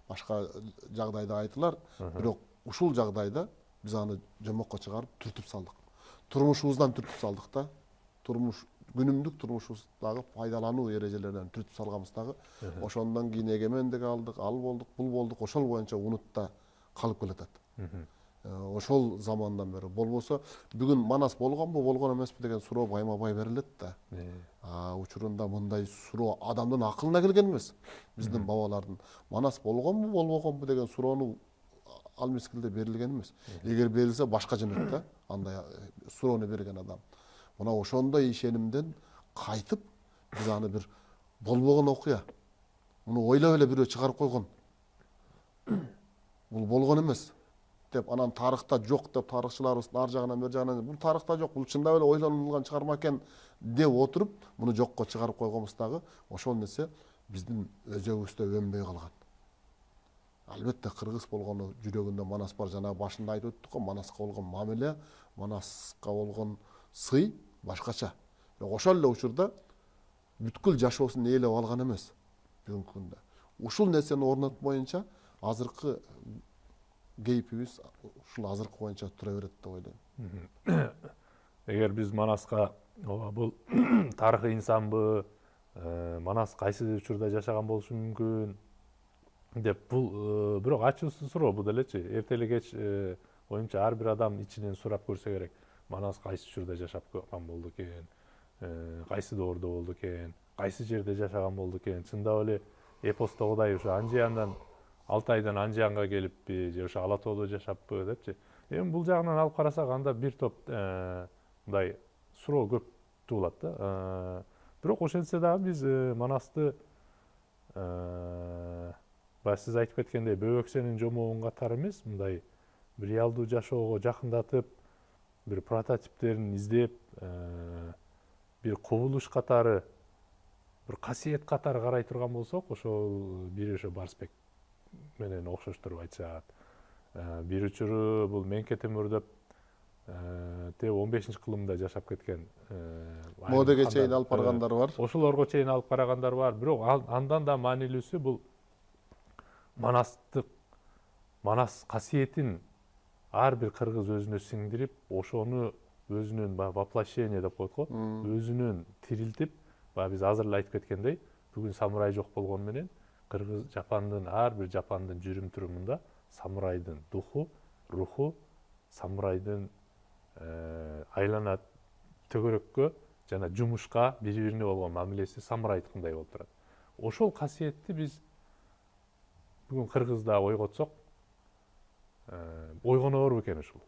башка жагдайда айтылар, бирок ушул жагдайда биз аны жомокко чыгарып түртүп салдык. Турмушубуздан түртүп салдык да. Күнүмдүк турмушубуздагы пайдалануу эрежелеринен түртүп салганбыздагы, ошондон кийин эгемендик алдык, ал болдук, бул болдук, ошол боюнча унутта калып келатат. ошол замандан бери. Болбосо бүгүн Манас болгонбу, болгон эмеспи деген суроо байма-бай берилет да. Учурунда мындай суроо адамдын акылына келген эмес. Биздин бабалардын Манас болгонбу, болбогонбу деген суроону ал мезгилде берилген эмес. Эгер берилсе башка жөнөт да, андай суроону берген адам. Мына ошондой ишенимден кайтып биз аны бир болбогон окуя. Муну ойлоп эле бирөө чыгарып койгон. Бул болгон эмес деп анан тарыхта жок деп тарыхчыларыбыз ар жагынан бер жагынан бул тарыхта жок, бул чындап эле ойлонулган чыгарма экен деп отуруп муну жокко чыгарып койгонбуз дагы ошол нерсе биздин өзөгүбүздө өнбөй калган. Албетте кыргыз болгону жүрөгүндө Манас бар. Жана башында айтып өттүк го, Манаска болгон мамиле, Манаска болгон сый башкача. Ошол эле учурда бүткүл жашоосун ээлеп алган эмес бүгүнкү күндө. Ушул нерсени орнотмоюнча азыркы кейпибиз ушул азыркы боюнча тура берет деп ойлойм. Эгер биз Манаска бул тарыхый инсанбы, Манас кайсы учурда жашаган болушу мүмкүн деп бул бирок ачуусуз суроо бул делечи. Эрте эле кеч оюмча ар бир адам ичинен сурап көрсө керек. Манас кайсы учурда жашап калган болду экен, кайсы доордо болду экен, кайсы жерде жашаган болду экен. Чындап эле эпостогудай ошо Анжияндан Алтайдан Анжиянга келиппи же ошо Ала тоодо жашаппы депчи. Эми бул жагынан алып карасак анда бир топ мындай суроо көп туулат да. Бирок ошентсе дагы биз Манасты баягы сиз айтып кеткендей бөбөксенин жомогун катары эмес, мындай бир реалдуу жашоого жакындатып, бир прототиптерин издеп, бир кубулуш катары, бир касиет катары карай турган болсок, ошол бири ошо Барсбек менен окшоштуруп айтышат. Бир учуру бул Менке Темур деп 15-кылымда жашап кеткен. Модеге чейин алып баргандар бар. Ошолорго чейин алып карагандар бар. Бирок андан да маанилүүсү бул Манас касиетин ар бир кыргыз өзүнө сиңдирип, ошону өзүнүн воплощение деп коет го, өзүнүн тирилтип, биз азыр эле айтып кеткендей, бүгүн самурай жок болгону менен кыргыз ар бир жапандын жүрүм-турумунда самурайдын духу, руху, самурайдын айлана төгөрөккө жана жумушка бири-бирине болгон мамилеси самурайдыкындай болуп турат. Ошол касиетти биз бүгүн кыргызда ойготсок, ойгонору экен ушул.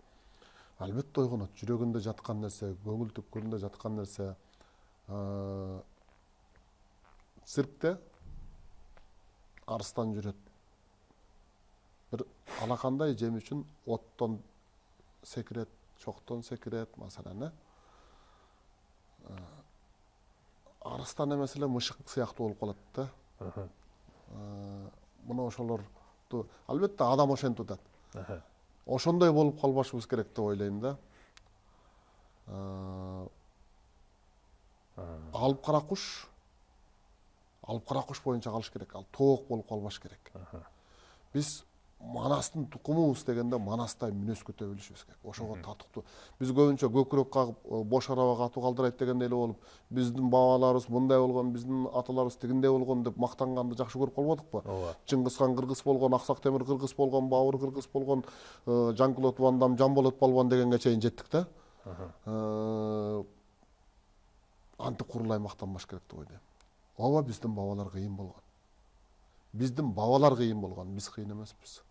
Албетте ойгонот. Жүрөгүндө жаткан нерсе, көңүл түпкүрүндө жаткан нерсе. Циркте арстан жүрөт. Бир алакандай жем үчүн оттон секирет, чоктон секирет, масалан. Арстан эмес эле мышык сыяктуу болуп калат да. Мына ошолорду албетте адам ошентип атат. Ошондой болуп калбашыбыз керек деп ойлойм да. Алып кара куш боюнча калыш керек. Ал тоок болуп калбаш керек. Биз Манастын тукумубуз дегенде Манастай мүнөз көтө билишибиз керек. Ошого татыктуу. Биз көбүнчө көкүрөк кагып, бош араба катуу калдырайт дегендей эле болуп, биздин бабаларыбыз мындай болгон, биздин аталарыбыз тигиндей болгон деп мактанганды жакшы көрүп калбадыкпы? Чыңгыз хан кыргыз болгон, Аксак Темир кыргыз болгон, Бабыр кыргыз болгон, Жан-Клод Ван Дам Жанболот балбан дегенге чейин жеттик да. Антип курулай мактанбаш керек деп ойлойм. Ооба биздин бабалар кыйын болгон. Биздин бабалар кыйын болгон, биз кыйын эмеспиз.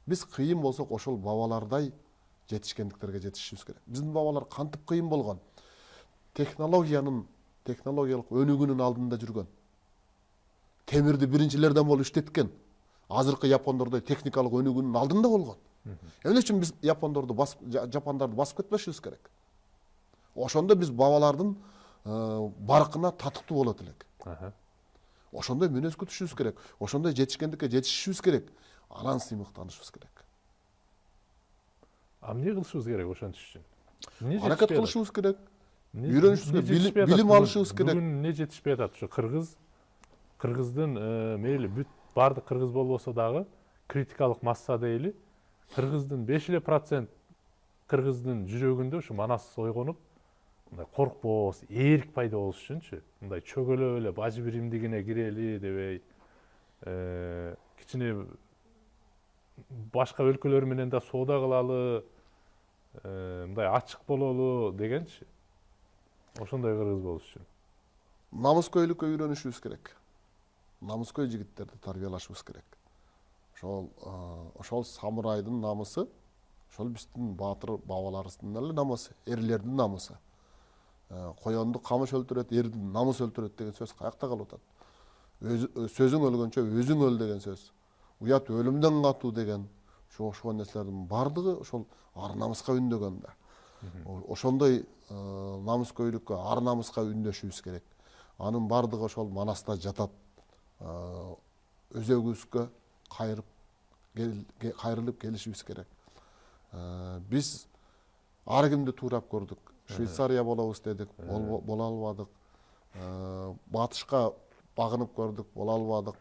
Биз кыйын болсок ошол бабалардай жетишкендиктерге жетишишибиз керек. Биздин бабалар кантип кыйын болгон? Технологиялык өнүгүүнүн алдында жүргөн. Темирди биринчилерден болуп иштеткен. Азыркы япондордой техникалык өнүгүүнүн алдында болгон. Эмне үчүн биз жапондарды басып кетпешибиз керек? Ошондо биз бабалардын баркына татыктуу болот элек. Ошондой мүнөз күтүшүбүз керек. Ошондой жетишкендикке жетишишибиз керек. Анан сыймыктанышыбыз керек. Эмне кылышыбыз керек ошентиш үчүн? Аракет кылышыбыз керек. Үйрөнүшүбүз керек, билим алышыбыз керек. Бүгүн эмне жетишпей атат? Ошо кыргыздын мейли бүт бардык кыргыз болбосо дагы критикалык масса дейли, кыргыздын 5% кыргыздын жүрөгүндө ушу Манас ойгонуп, мындай коркпос, эрк пайда болуш үчүнчү, мындай чөгөлөп эле бажы биримдигине кирели дебей, кичине башка өлкөлөр менен да соода кылалы, мындай ачык бололу дегенчи. Ошондой кыргыз болуш үчүн. Намыскөйлүккө үйрөнүшүбүз керек. Намыскөй жигиттерди тарбиялашыбыз керек. Ошол самурайдын намысы, ошол биздин баатыр бабаларыбыздын эле намысы, эрлердин намысы. Коёнду камыш өлтүрөт, эрди намыс өлтүрөт деген сөз каякта калып атат. Сөзүң өлгөнчө өзүң өл деген сөз. Уят өлүмдөн катуу деген ошол нерселердин бардыгы ошол ар намыска үндөгөн да. Ошондой намыскөйлүккө, ар намыска үндөшүбүз керек. Анын бардыгы ошол Манаста жатат. Өзөгүбүзгө кайрылып келишибиз керек. Биз ар кимди туурап көрдүк. Швейцария болобуз дедик, боло албадык. Батышка багынып көрдүк, боло албадык.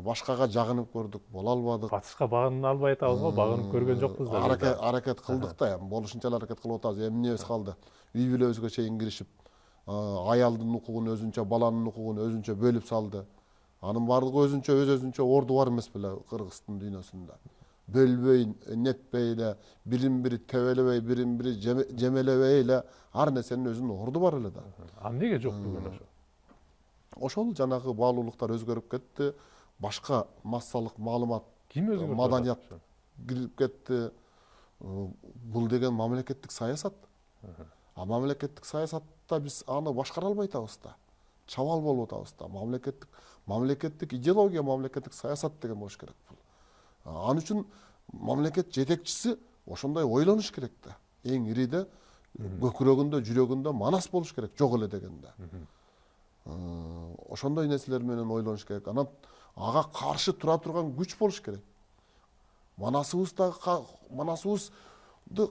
Башкага жагынып көрдүк, боло албадык. Батышка багына албай атабыз го, багынып көргөн жокпуз да. Аракет кылдык да, болушунчалык аракет кылып атабыз. Эмнебиз калды? Үй бүлөбүзгө чейин киришип, аялдын укугун өзүнчө, баланын укугун өзүнчө бөлүп салды. Анын бардыгы өзүнчө орду бар эмес беле Кыргыздын дүйнөсүндө. Бөлбөй, нетпей эле, бирин бири тебелебей, бирин бири жемелебей эле ар нерсенин өзүнүн орду бар эле да. Эмнеге жок бүгүн ошо? Ошол жанагы баалуулуктар өзгөрүп кетти. Башка массалык маалымат, Ким өзгөртүп маданият кирип кетти. Бул деген мамлекеттик саясат. Мамлекеттик саясатта биз аны башкара албай атабыз да. Чабал болуп атабыз да. Мамлекеттик идеология, мамлекеттик саясат деген болуш керек бул. Ал үчүн мамлекет жетекчиси ошондой ойлонуш керек да. Эң ириде көкүрөгүндө, жүрөгүндө Манас болуш керек, жок эле дегенде. Ошондой нерселер менен ойлонуш керек. Анан ага каршы тура турган күч болуш керек. Манасыбызды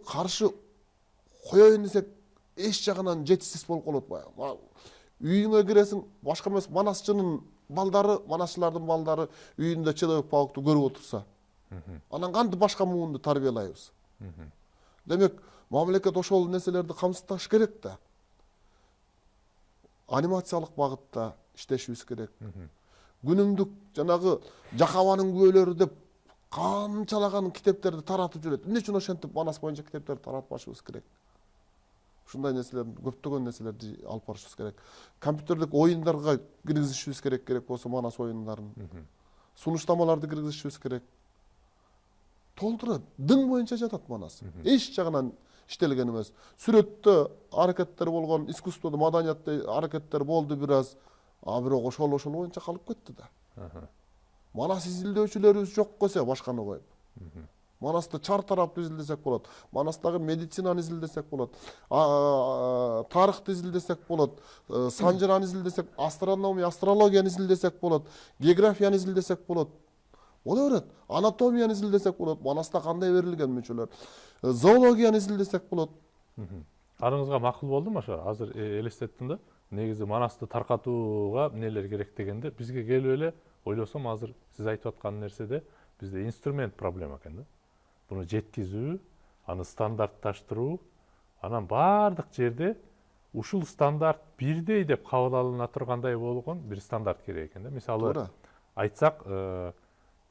каршы коёюн десек, эч жагынан жетишсиз болуп калат баягы. Үйүңө киресиң, башка эмес Манасчынын балдары, Манасчылардын балдары үйүндө человек паукты көрүп отурса, анан кантип башка муунду тарбиялайбыз? Демек, мамлекет ошол нерселерди камсыздаш керек да. Анимациялык багытта иштешибиз керек. Күнүмдүк жанагы Жакабанын күбөлөрү деп канчалаган китептерди таратып жүрөт. Эмне үчүн ошентип Манас боюнча китептерди таратпашыбыз керек? Ушундай нерселерди, көптөгөн нерселерди алып барышыбыз керек. Компьютердик оюндарга киргизишибиз керек болсо Манас оюндарын. Сунуштамаларды киргизишибиз керек. Толтура дың боюнча жатат Манас. Эч жагынан иштелген эмес. Сүрөттө аракеттер болгон, искусстводо, маданиятта аракеттер болду бир аз. Бирок ошол боюнча калып кетти да. Манас изилдөөчүлөрүбүз жок койсо башканы коюп. Манасты чар тарапты изилдесек болот. Манастагы медицинаны изилдесек болот. Тарыхты изилдесек болот. Санжыраны изилдесек, астрологияны изилдесек болот. Географияны изилдесек болот. Боло берет. Анатомияны изилдесек болот. Манаста кандай берилген мүчөлөр. Зоологияны изилдесек болот. Арыңызга макул болдум ошо. Азыр элестеттим да. Негизи Манасты таркатууга эмнелер керек дегенде, бизге келип эле ойлосом, азыр сиз айтып аткан нерседе бизде инструмент проблема экен да. Буну жеткизүү, аны стандартташтыруу, анан баардык жерде ушул стандарт бирдей деп кабыл алына тургандай болгон бир стандарт керек экен да. Мисалы айтсак,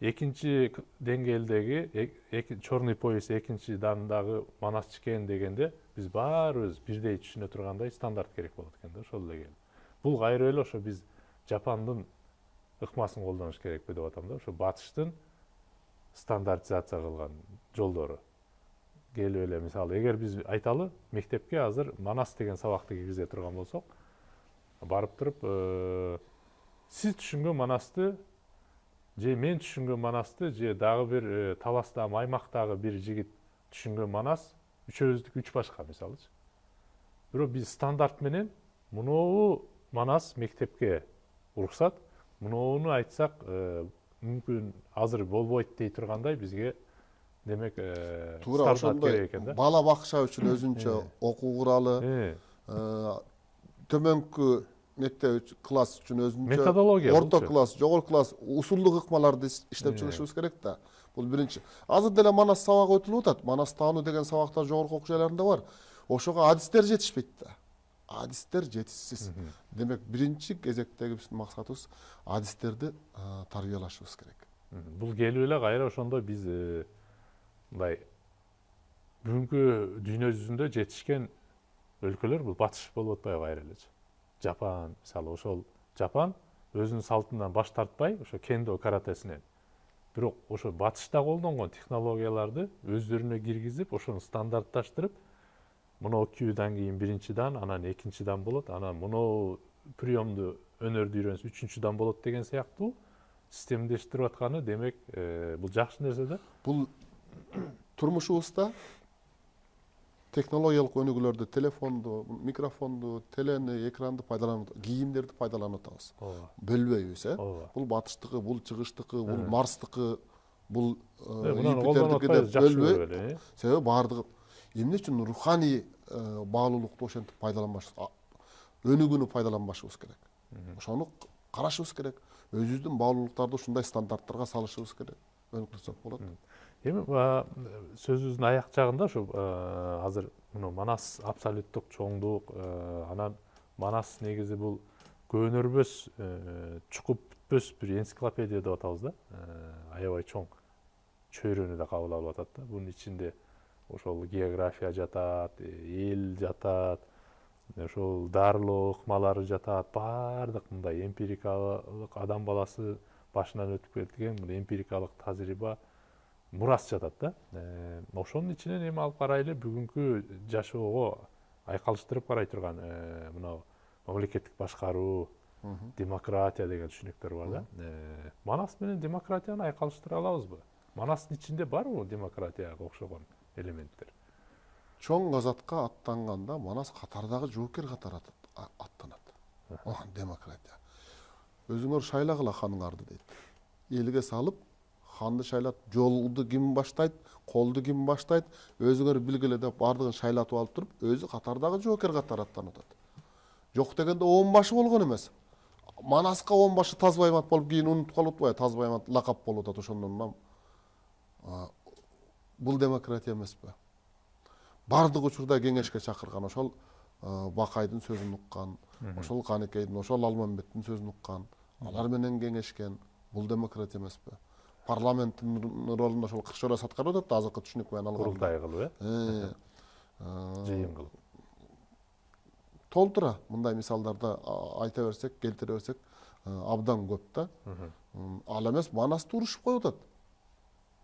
экинчи деңгээлдеги Черный пояс экинчи дандагы Манас чекен дегенде биз баарыбыз бирдей түшүнө тургандай стандарт керек болот экен да, ошол эле. Бул кайра эле ошо биз Жапандын ыкмасын колдонуш керекпи деп атам да. Ошо батыштын стандартизация кылган жолдору. Келип эле мисалы, эгер биз айталы мектепке азыр Манас деген сабакты киргизе турган болсок, барып туруп, сиз түшүнгөн Манасты, же мен түшүнгөн Манасты, же дагы бир таластагы аймактагы бир жигит түшүнгөн Манас, үчөөбүздүкү үч башка мисалычы. Бирок биз стандарт менен муну Манас мектепке уруксат, муну айтсак мүмкүн азыр болбойт дей тургандай бизге демек стандарт керек экен да. Бала бакча үчүн өзүнчө окуу куралы, төмөнкү мектеп класс үчүн өзүнчө методология, орто класс, жогорку класс усулдук ыкмаларды иштеп чыгышыбыз керек да. Бул биринчи. Азыр деле Манас сабагы өтүлүп атат. Манас таануу деген сабактар жогорку окуу жайларында бар. Ошого адистер жетишпейт да. Адистер жетишсиз. Демек, биринчи кезектеги биздин максатыбыз адистерди тарбиялашыбыз керек. Бул келип эле кайра ошондо биз мындай бүгүнкү дүйнө жүзүндө жетишкен өлкөлөр бул батыш болуп атпайбы кайра элечи. Жапан мисалы, ошол Жапан өзүнүн салтынан баш тартпай, ошо кендо каратесинен. Бирок ошо батышта колдонгон технологияларды өздөрүнө киргизип, ошону стандартташтырып, мына күйүдан кийин биринчи дан, анан экинчи дан болот, анан мына приемду өнөрдү үйрөнсө үчүнчү дан болот деген сыяктуу системдештирип атканы, демек, бул жакшы нерсе да. Бул турмушубузда технологиялык өнүгүүлөрдү, телефонду, микрофонду, телени, экранды пайдаланып, кийимдерди пайдаланып атабыз. Бөлбөйбүз, Бул батыштыкы, бул чыгыштыкы, бул Марстыкы, бул Юпитердики деп бөлбөй. Себеби баардыгы эмне үчүн руханий баалуулукту ошентип пайдаланбашыбыз, өнүгүүнү пайдаланбашыбыз керек. Ошону карашыбыз керек. Өзүбүздүн баалуулуктарды ушундай стандарттарга салышыбыз керек. Өнүктүрсөк болот. Эми сөзүбүздүн аяк жагында ушу азыр мына Манас абсолюттук чоңдук, анан Манас негизи бул көөнөрбөс, чукуп бүтпөс бир энциклопедия деп атабыз да. Аябай чоң чөйрөнү да кабыл алып атат да. Бунун ичинде ошол география жатат, эл жатат, ошол дарылоо ыкмалары жатат, баардык мындай эмпирикалык адам баласы башынан өтүп кеткен эмпирикалык тажрыйба, мурас жатат да. Ошонун ичинен эми алып карайлы бүгүнкү жашоого айкалыштырып карай турган мына мамлекеттик башкаруу, демократия деген түшүнүктөр бар да. Манас менен демократияны айкалыштыра алабызбы? Манастын ичинде барбы демократияга окшогон элементтер? Чоң газатка аттанганда Манас катардагы жоокер катары аттанат. Демократия. Өзүңөр шайлагыла ханыңарды дейт. Элге салып, ханды шайлат, жолду ким баштайт, колду ким баштайт, өзүңөр билгиле деп бардыгын шайлатып алып туруп, өзү катардагы жоокер катары аттанып атат. Жок дегенде 10 башы болгон эмес. Манаска 10 башы Тазбаймат болуп, кийин унутуп калып атпайбы, Тазбаймат лакап болуп атат ошондон. Бул демократия эмеспи? Бардык учурда кеңешке чакырган, ошол Бакайдын сөзүн уккан, ошол Канекейдин, ошол Алмамбеттин сөзүн уккан, алар менен кеңешкен. Бул демократия эмеспи? Парламенттин ролун ошол Кырчорас аткарып атат да, азыркы түшүнүк менен алганда. Курултай кылып, жыйын кылып. Толтура мындай мисалдарды айта берсек, келтире берсек, абдан көп да. Ал эмес Манасты урушуп коюп атат.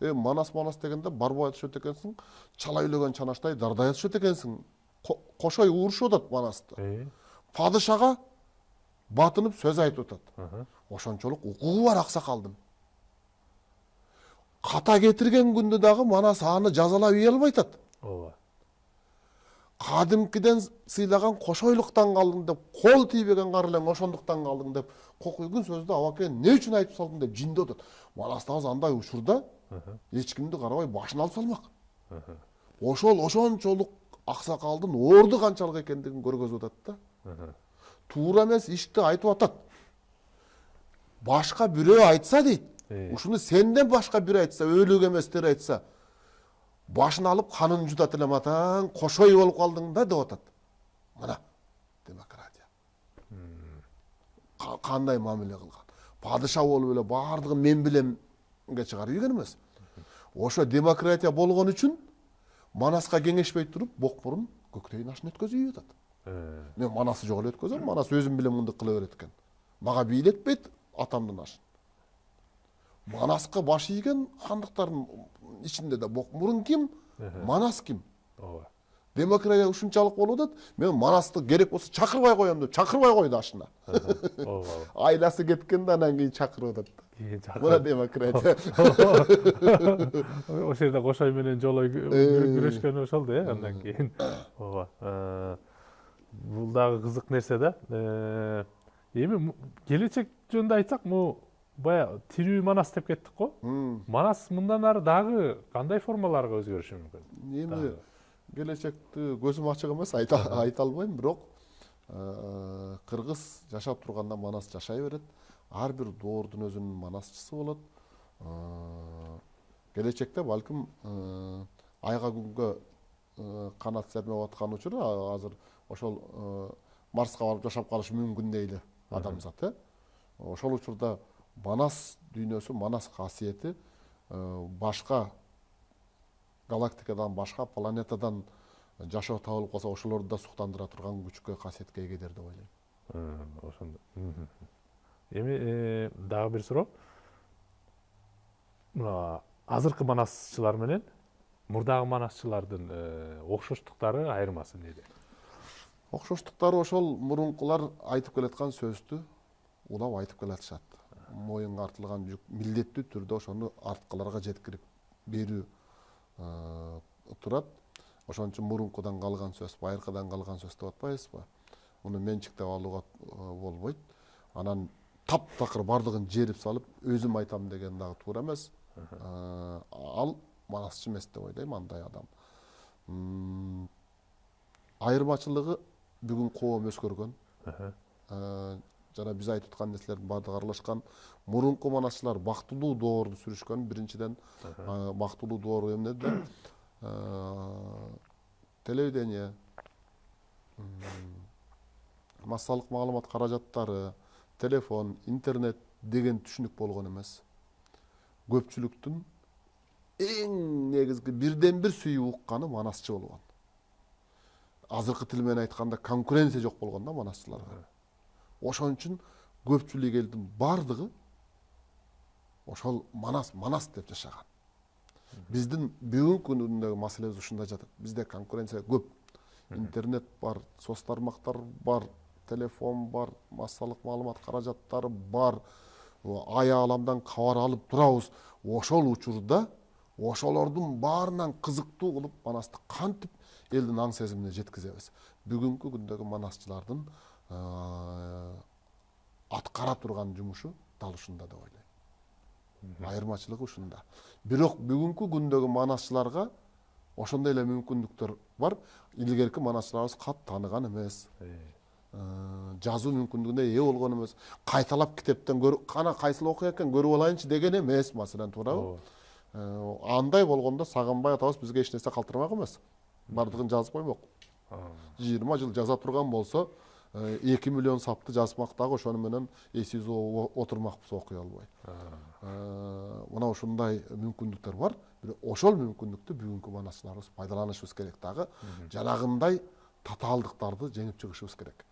Манас дегенде барбай түшөт экенсиң, чала үйлөгөн чанаштай дардая түшөт экенсиң. Кошой урушуп атат Манасты. Падышага батынып сөз айтып атат. Ошончолук укугу бар аксакалдын. Ката кетирген күндө дагы Манас аны жазалап ие албай атат. Ооба. Кадимкиден сыйлаган кошойлуктан калдың деп, кол тийбеген карылең ошондуктан калдың деп, кокуйгун сөздү абаке эмне үчүн айтып салдың деп жиндеп атат. Манастагы андай учурда эч кимди карабай башын алып салмак. Ошол ошончолук аксакалдын орду канчалык экендигин көргөзүп атат да. Туура эмес ишти айтып атат. Башка бирөө айтса дейт. Ушуну сенден башка бирөө айтса, өлүк эместер айтса, башын алып канын жутат элем атаң, кошой болуп калдың да деп атат. Мына демократия. Кандай мамиле кылган. Падыша болуп эле бардыгын мен биленге чыгарып ийген эмес. Ошо демократия болгон үчүн Манаска кеңешпей туруп, бокмурун көктөйүн ашын өткөзүп ийип атат. Мен Манасы жок эле өткөзөм, Манас өзүм билем мындык кыла берет экен. Мага бийлетпейт атамдын ашын. Манаска баш ийген хандыктардын ичинде да бокмурун ким? Манас ким? Ооба. Демократия ушунчалык болуп атат. Мен Манасты керек болсо чакырбай коем деп, чакырбай койду ашына. Айласы кеткенде анан кийин чакырып атат. Мына демократия. Ошол жерде кошой менен жолой күрөшкөн ошол да, андан кийин. Ооба. Бул дагы кызык нерсе да. Эми келечек жөнүндө айтсак, бая тирүү Манас деп кеттик го. Манас мындан ары дагы кандай формаларга өзгөрүшү мүмкүн? Эми келечекти көзүм ачык эмес, айта албайм, бирок кыргыз жашап турганда Манас жашай берет. Ар бир доордун өзүнүн манасчысы болот. Келечекте балким айга күнгө канат сермеп аткан учуру азыр ошол Марска барып жашап калышы мүмкүн дейли адамзат. Ошол учурда Манас дүйнөсү, Манас касиети башка галактикадан, башка планетадан жашоо табылып калса, ошолорду да суктандыра турган күчкө, касиетке эгедир деп ойлойм. Ошондо. Эми дагы бир суроо. Мына азыркы манасчылар менен мурдагы манасчылардын окшоштуктары, айырмасы неде? Окшоштуктары ошол мурункулар айтып келаткан сөздү улап айтып келатышат. Моюнга артылган жүк милдеттүү түрдө ошону арткыларга жеткирип берүү турат. Ошон үчүн мурункудан калган сөз, байыркыдан калган сөз деп атпайбызбы? Муну менчиктеп алууга болбойт. Анан таптакыр бардыгын жерип салып, өзүм айтам деген дагы туура эмес. Ал манасчы эмес деп ойлойм, андай адам. Айырмачылыгы бүгүн коом өзгөргөн. Жана биз айтып аткан нерселердин баардыгы аралашкан. Мурунку манасчылар бактылуу доорду сүрүшкөн. Биринчиден бактылуу доору эмнеде? Телевидение, массалык маалымат каражаттары, телефон, интернет деген түшүнүк болгон эмес. Көпчүлүктүн эң негизги бирден бир сүйүп укканы манасчы болгон. Азыркы тил менен айтканда конкуренция жок болгон да манасчыларга. Ошон үчүн көпчүлүк элдин бардыгы ошол манас деп жашаган. Биздин бүгүнкү күнүндөгү маселебиз ушунда жатат. Бизде конкуренция көп. Интернет бар, соц тармактар бар, телефон бар, массалык маалымат каражаттары бар. Ай аламдан кабар алып турабыз. Ошол учурда ошолордун баарынан кызыктуу кылып манасты кантип элдин аң сезимине жеткизебиз. Бүгүнкү күндөгү манасчылардын аткара турган жумушу дал ушунда деп ойлойм. Айырмачылыгы ушунда. Бирок бүгүнкү күндөгү манасчыларга ошондой эле мүмкүндүктөр бар. Илгерки манасчыларыбыз кат тааныган эмес. Жазуу мүмкүндүгүнө ээ болгон эмес. Кайталап китептен кана кайсыл окуя экен көрүп алайынчы деген эмес, маселен, туурабы? Андай болгондо Сагынбай атабыз бизге эч нерсе калтырмак эмес. Бардыгын жазып коймок. 20 жыл жаза турган болсо, 2 миллион сапты жазмак дагы ошону менен эсибизде отурмакпыз окуй албай. Мына ушундай мүмкүндүктөр бар. Ошол мүмкүндүктү бүгүнкү манасчыларыбыз пайдаланышыбыз керек дагы. Жанагындай татаалдыктарды жеңип чыгышыбыз керек.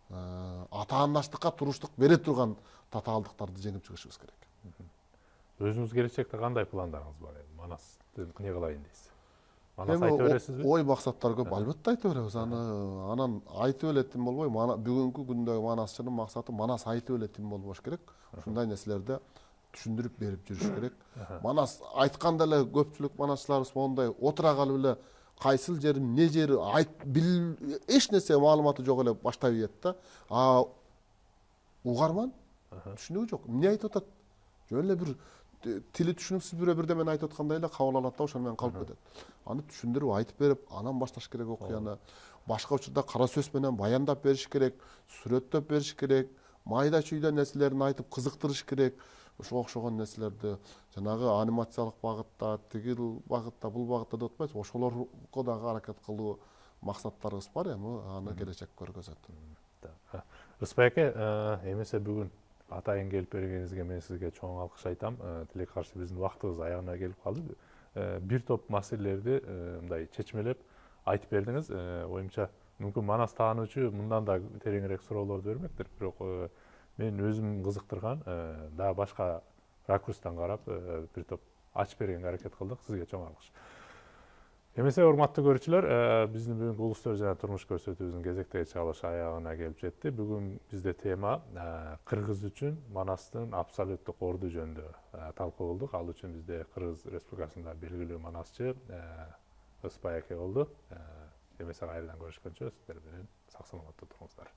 Атаандаштыкка туруштук бере турган татаалдыктарды жеңип чыгышыбыз керек. Өзүңүз келечекте кандай пландарыңыз бар? Манасты эмне кылайын дейсиз? Манас айтып бересизби? Ой максаттар көп, албетте айтып беребиз. Анан айтып эле тим болбой, бүгүнкү күндөгү манасчынын максаты манас айтып эле тим болбош керек. Ушундай нерселерди түшүндүрүп берип жүрүш керек. Манас айтканда эле көпчүлүк манасчыларыбыз мондай отура калып эле кайсыл жери, эмне жери эч нерсе маалыматы жок эле баштап ийет да. Угарман түшүнүгү жок. Эмне айтып атат? Жөн эле бир тили түшүнүксүз бирдемени айтып аткандай эле кабыл алат да, ошону менен калып кетет. Аны түшүндүрүп айтып берип, анан башташ керек окуяны. Башка учурда кара сөз менен баяндап бериш керек, сүрөттөп бериш керек, майда чүйдө нерселерин айтып кызыктырыш керек. Ошого окшогон нерселерди жанагы анимациялык багытта, тигил багытта, бул багытта деп атпайбыз. Ошолорго дагы аракет кылуу максаттарыбыз бар, эми аны келечек көргөзөт. Рыспай аке, эмесе бүгүн атайын келип бергениңизге мен сизге чоң алкыш айтам. Тилекке каршы биздин убактыбыз аягына келип калды. Бир топ маселелерди мындай чечмелеп айтып бердиңиз. Оюмча мүмкүн манас таануучу мындан да тереңирээк суроолорду бермектир. Бирок мен өзүм кызыктырган дагы башка ракурстан карап бир топ ачып бергенге аракет кылдык. Сизге чоң алкыш. Эмесе урматтуу көрүүчүлөр, биздин бүгүнкү улустөр жана турмуш көрсөтүүбүздүн кезектеги чыгарылышы аягына келип жетти. Бүгүн бизде тема Кыргыз үчүн манастын абсолюттук орду жөнүндө талкууладык. Ал үчүн бизде Кыргыз Республикасында белгилүү манасчы Рыспай аке болду. Эмесе кайрадан көрүшкөнчө сиздер менен сак саламатта туруңуздар.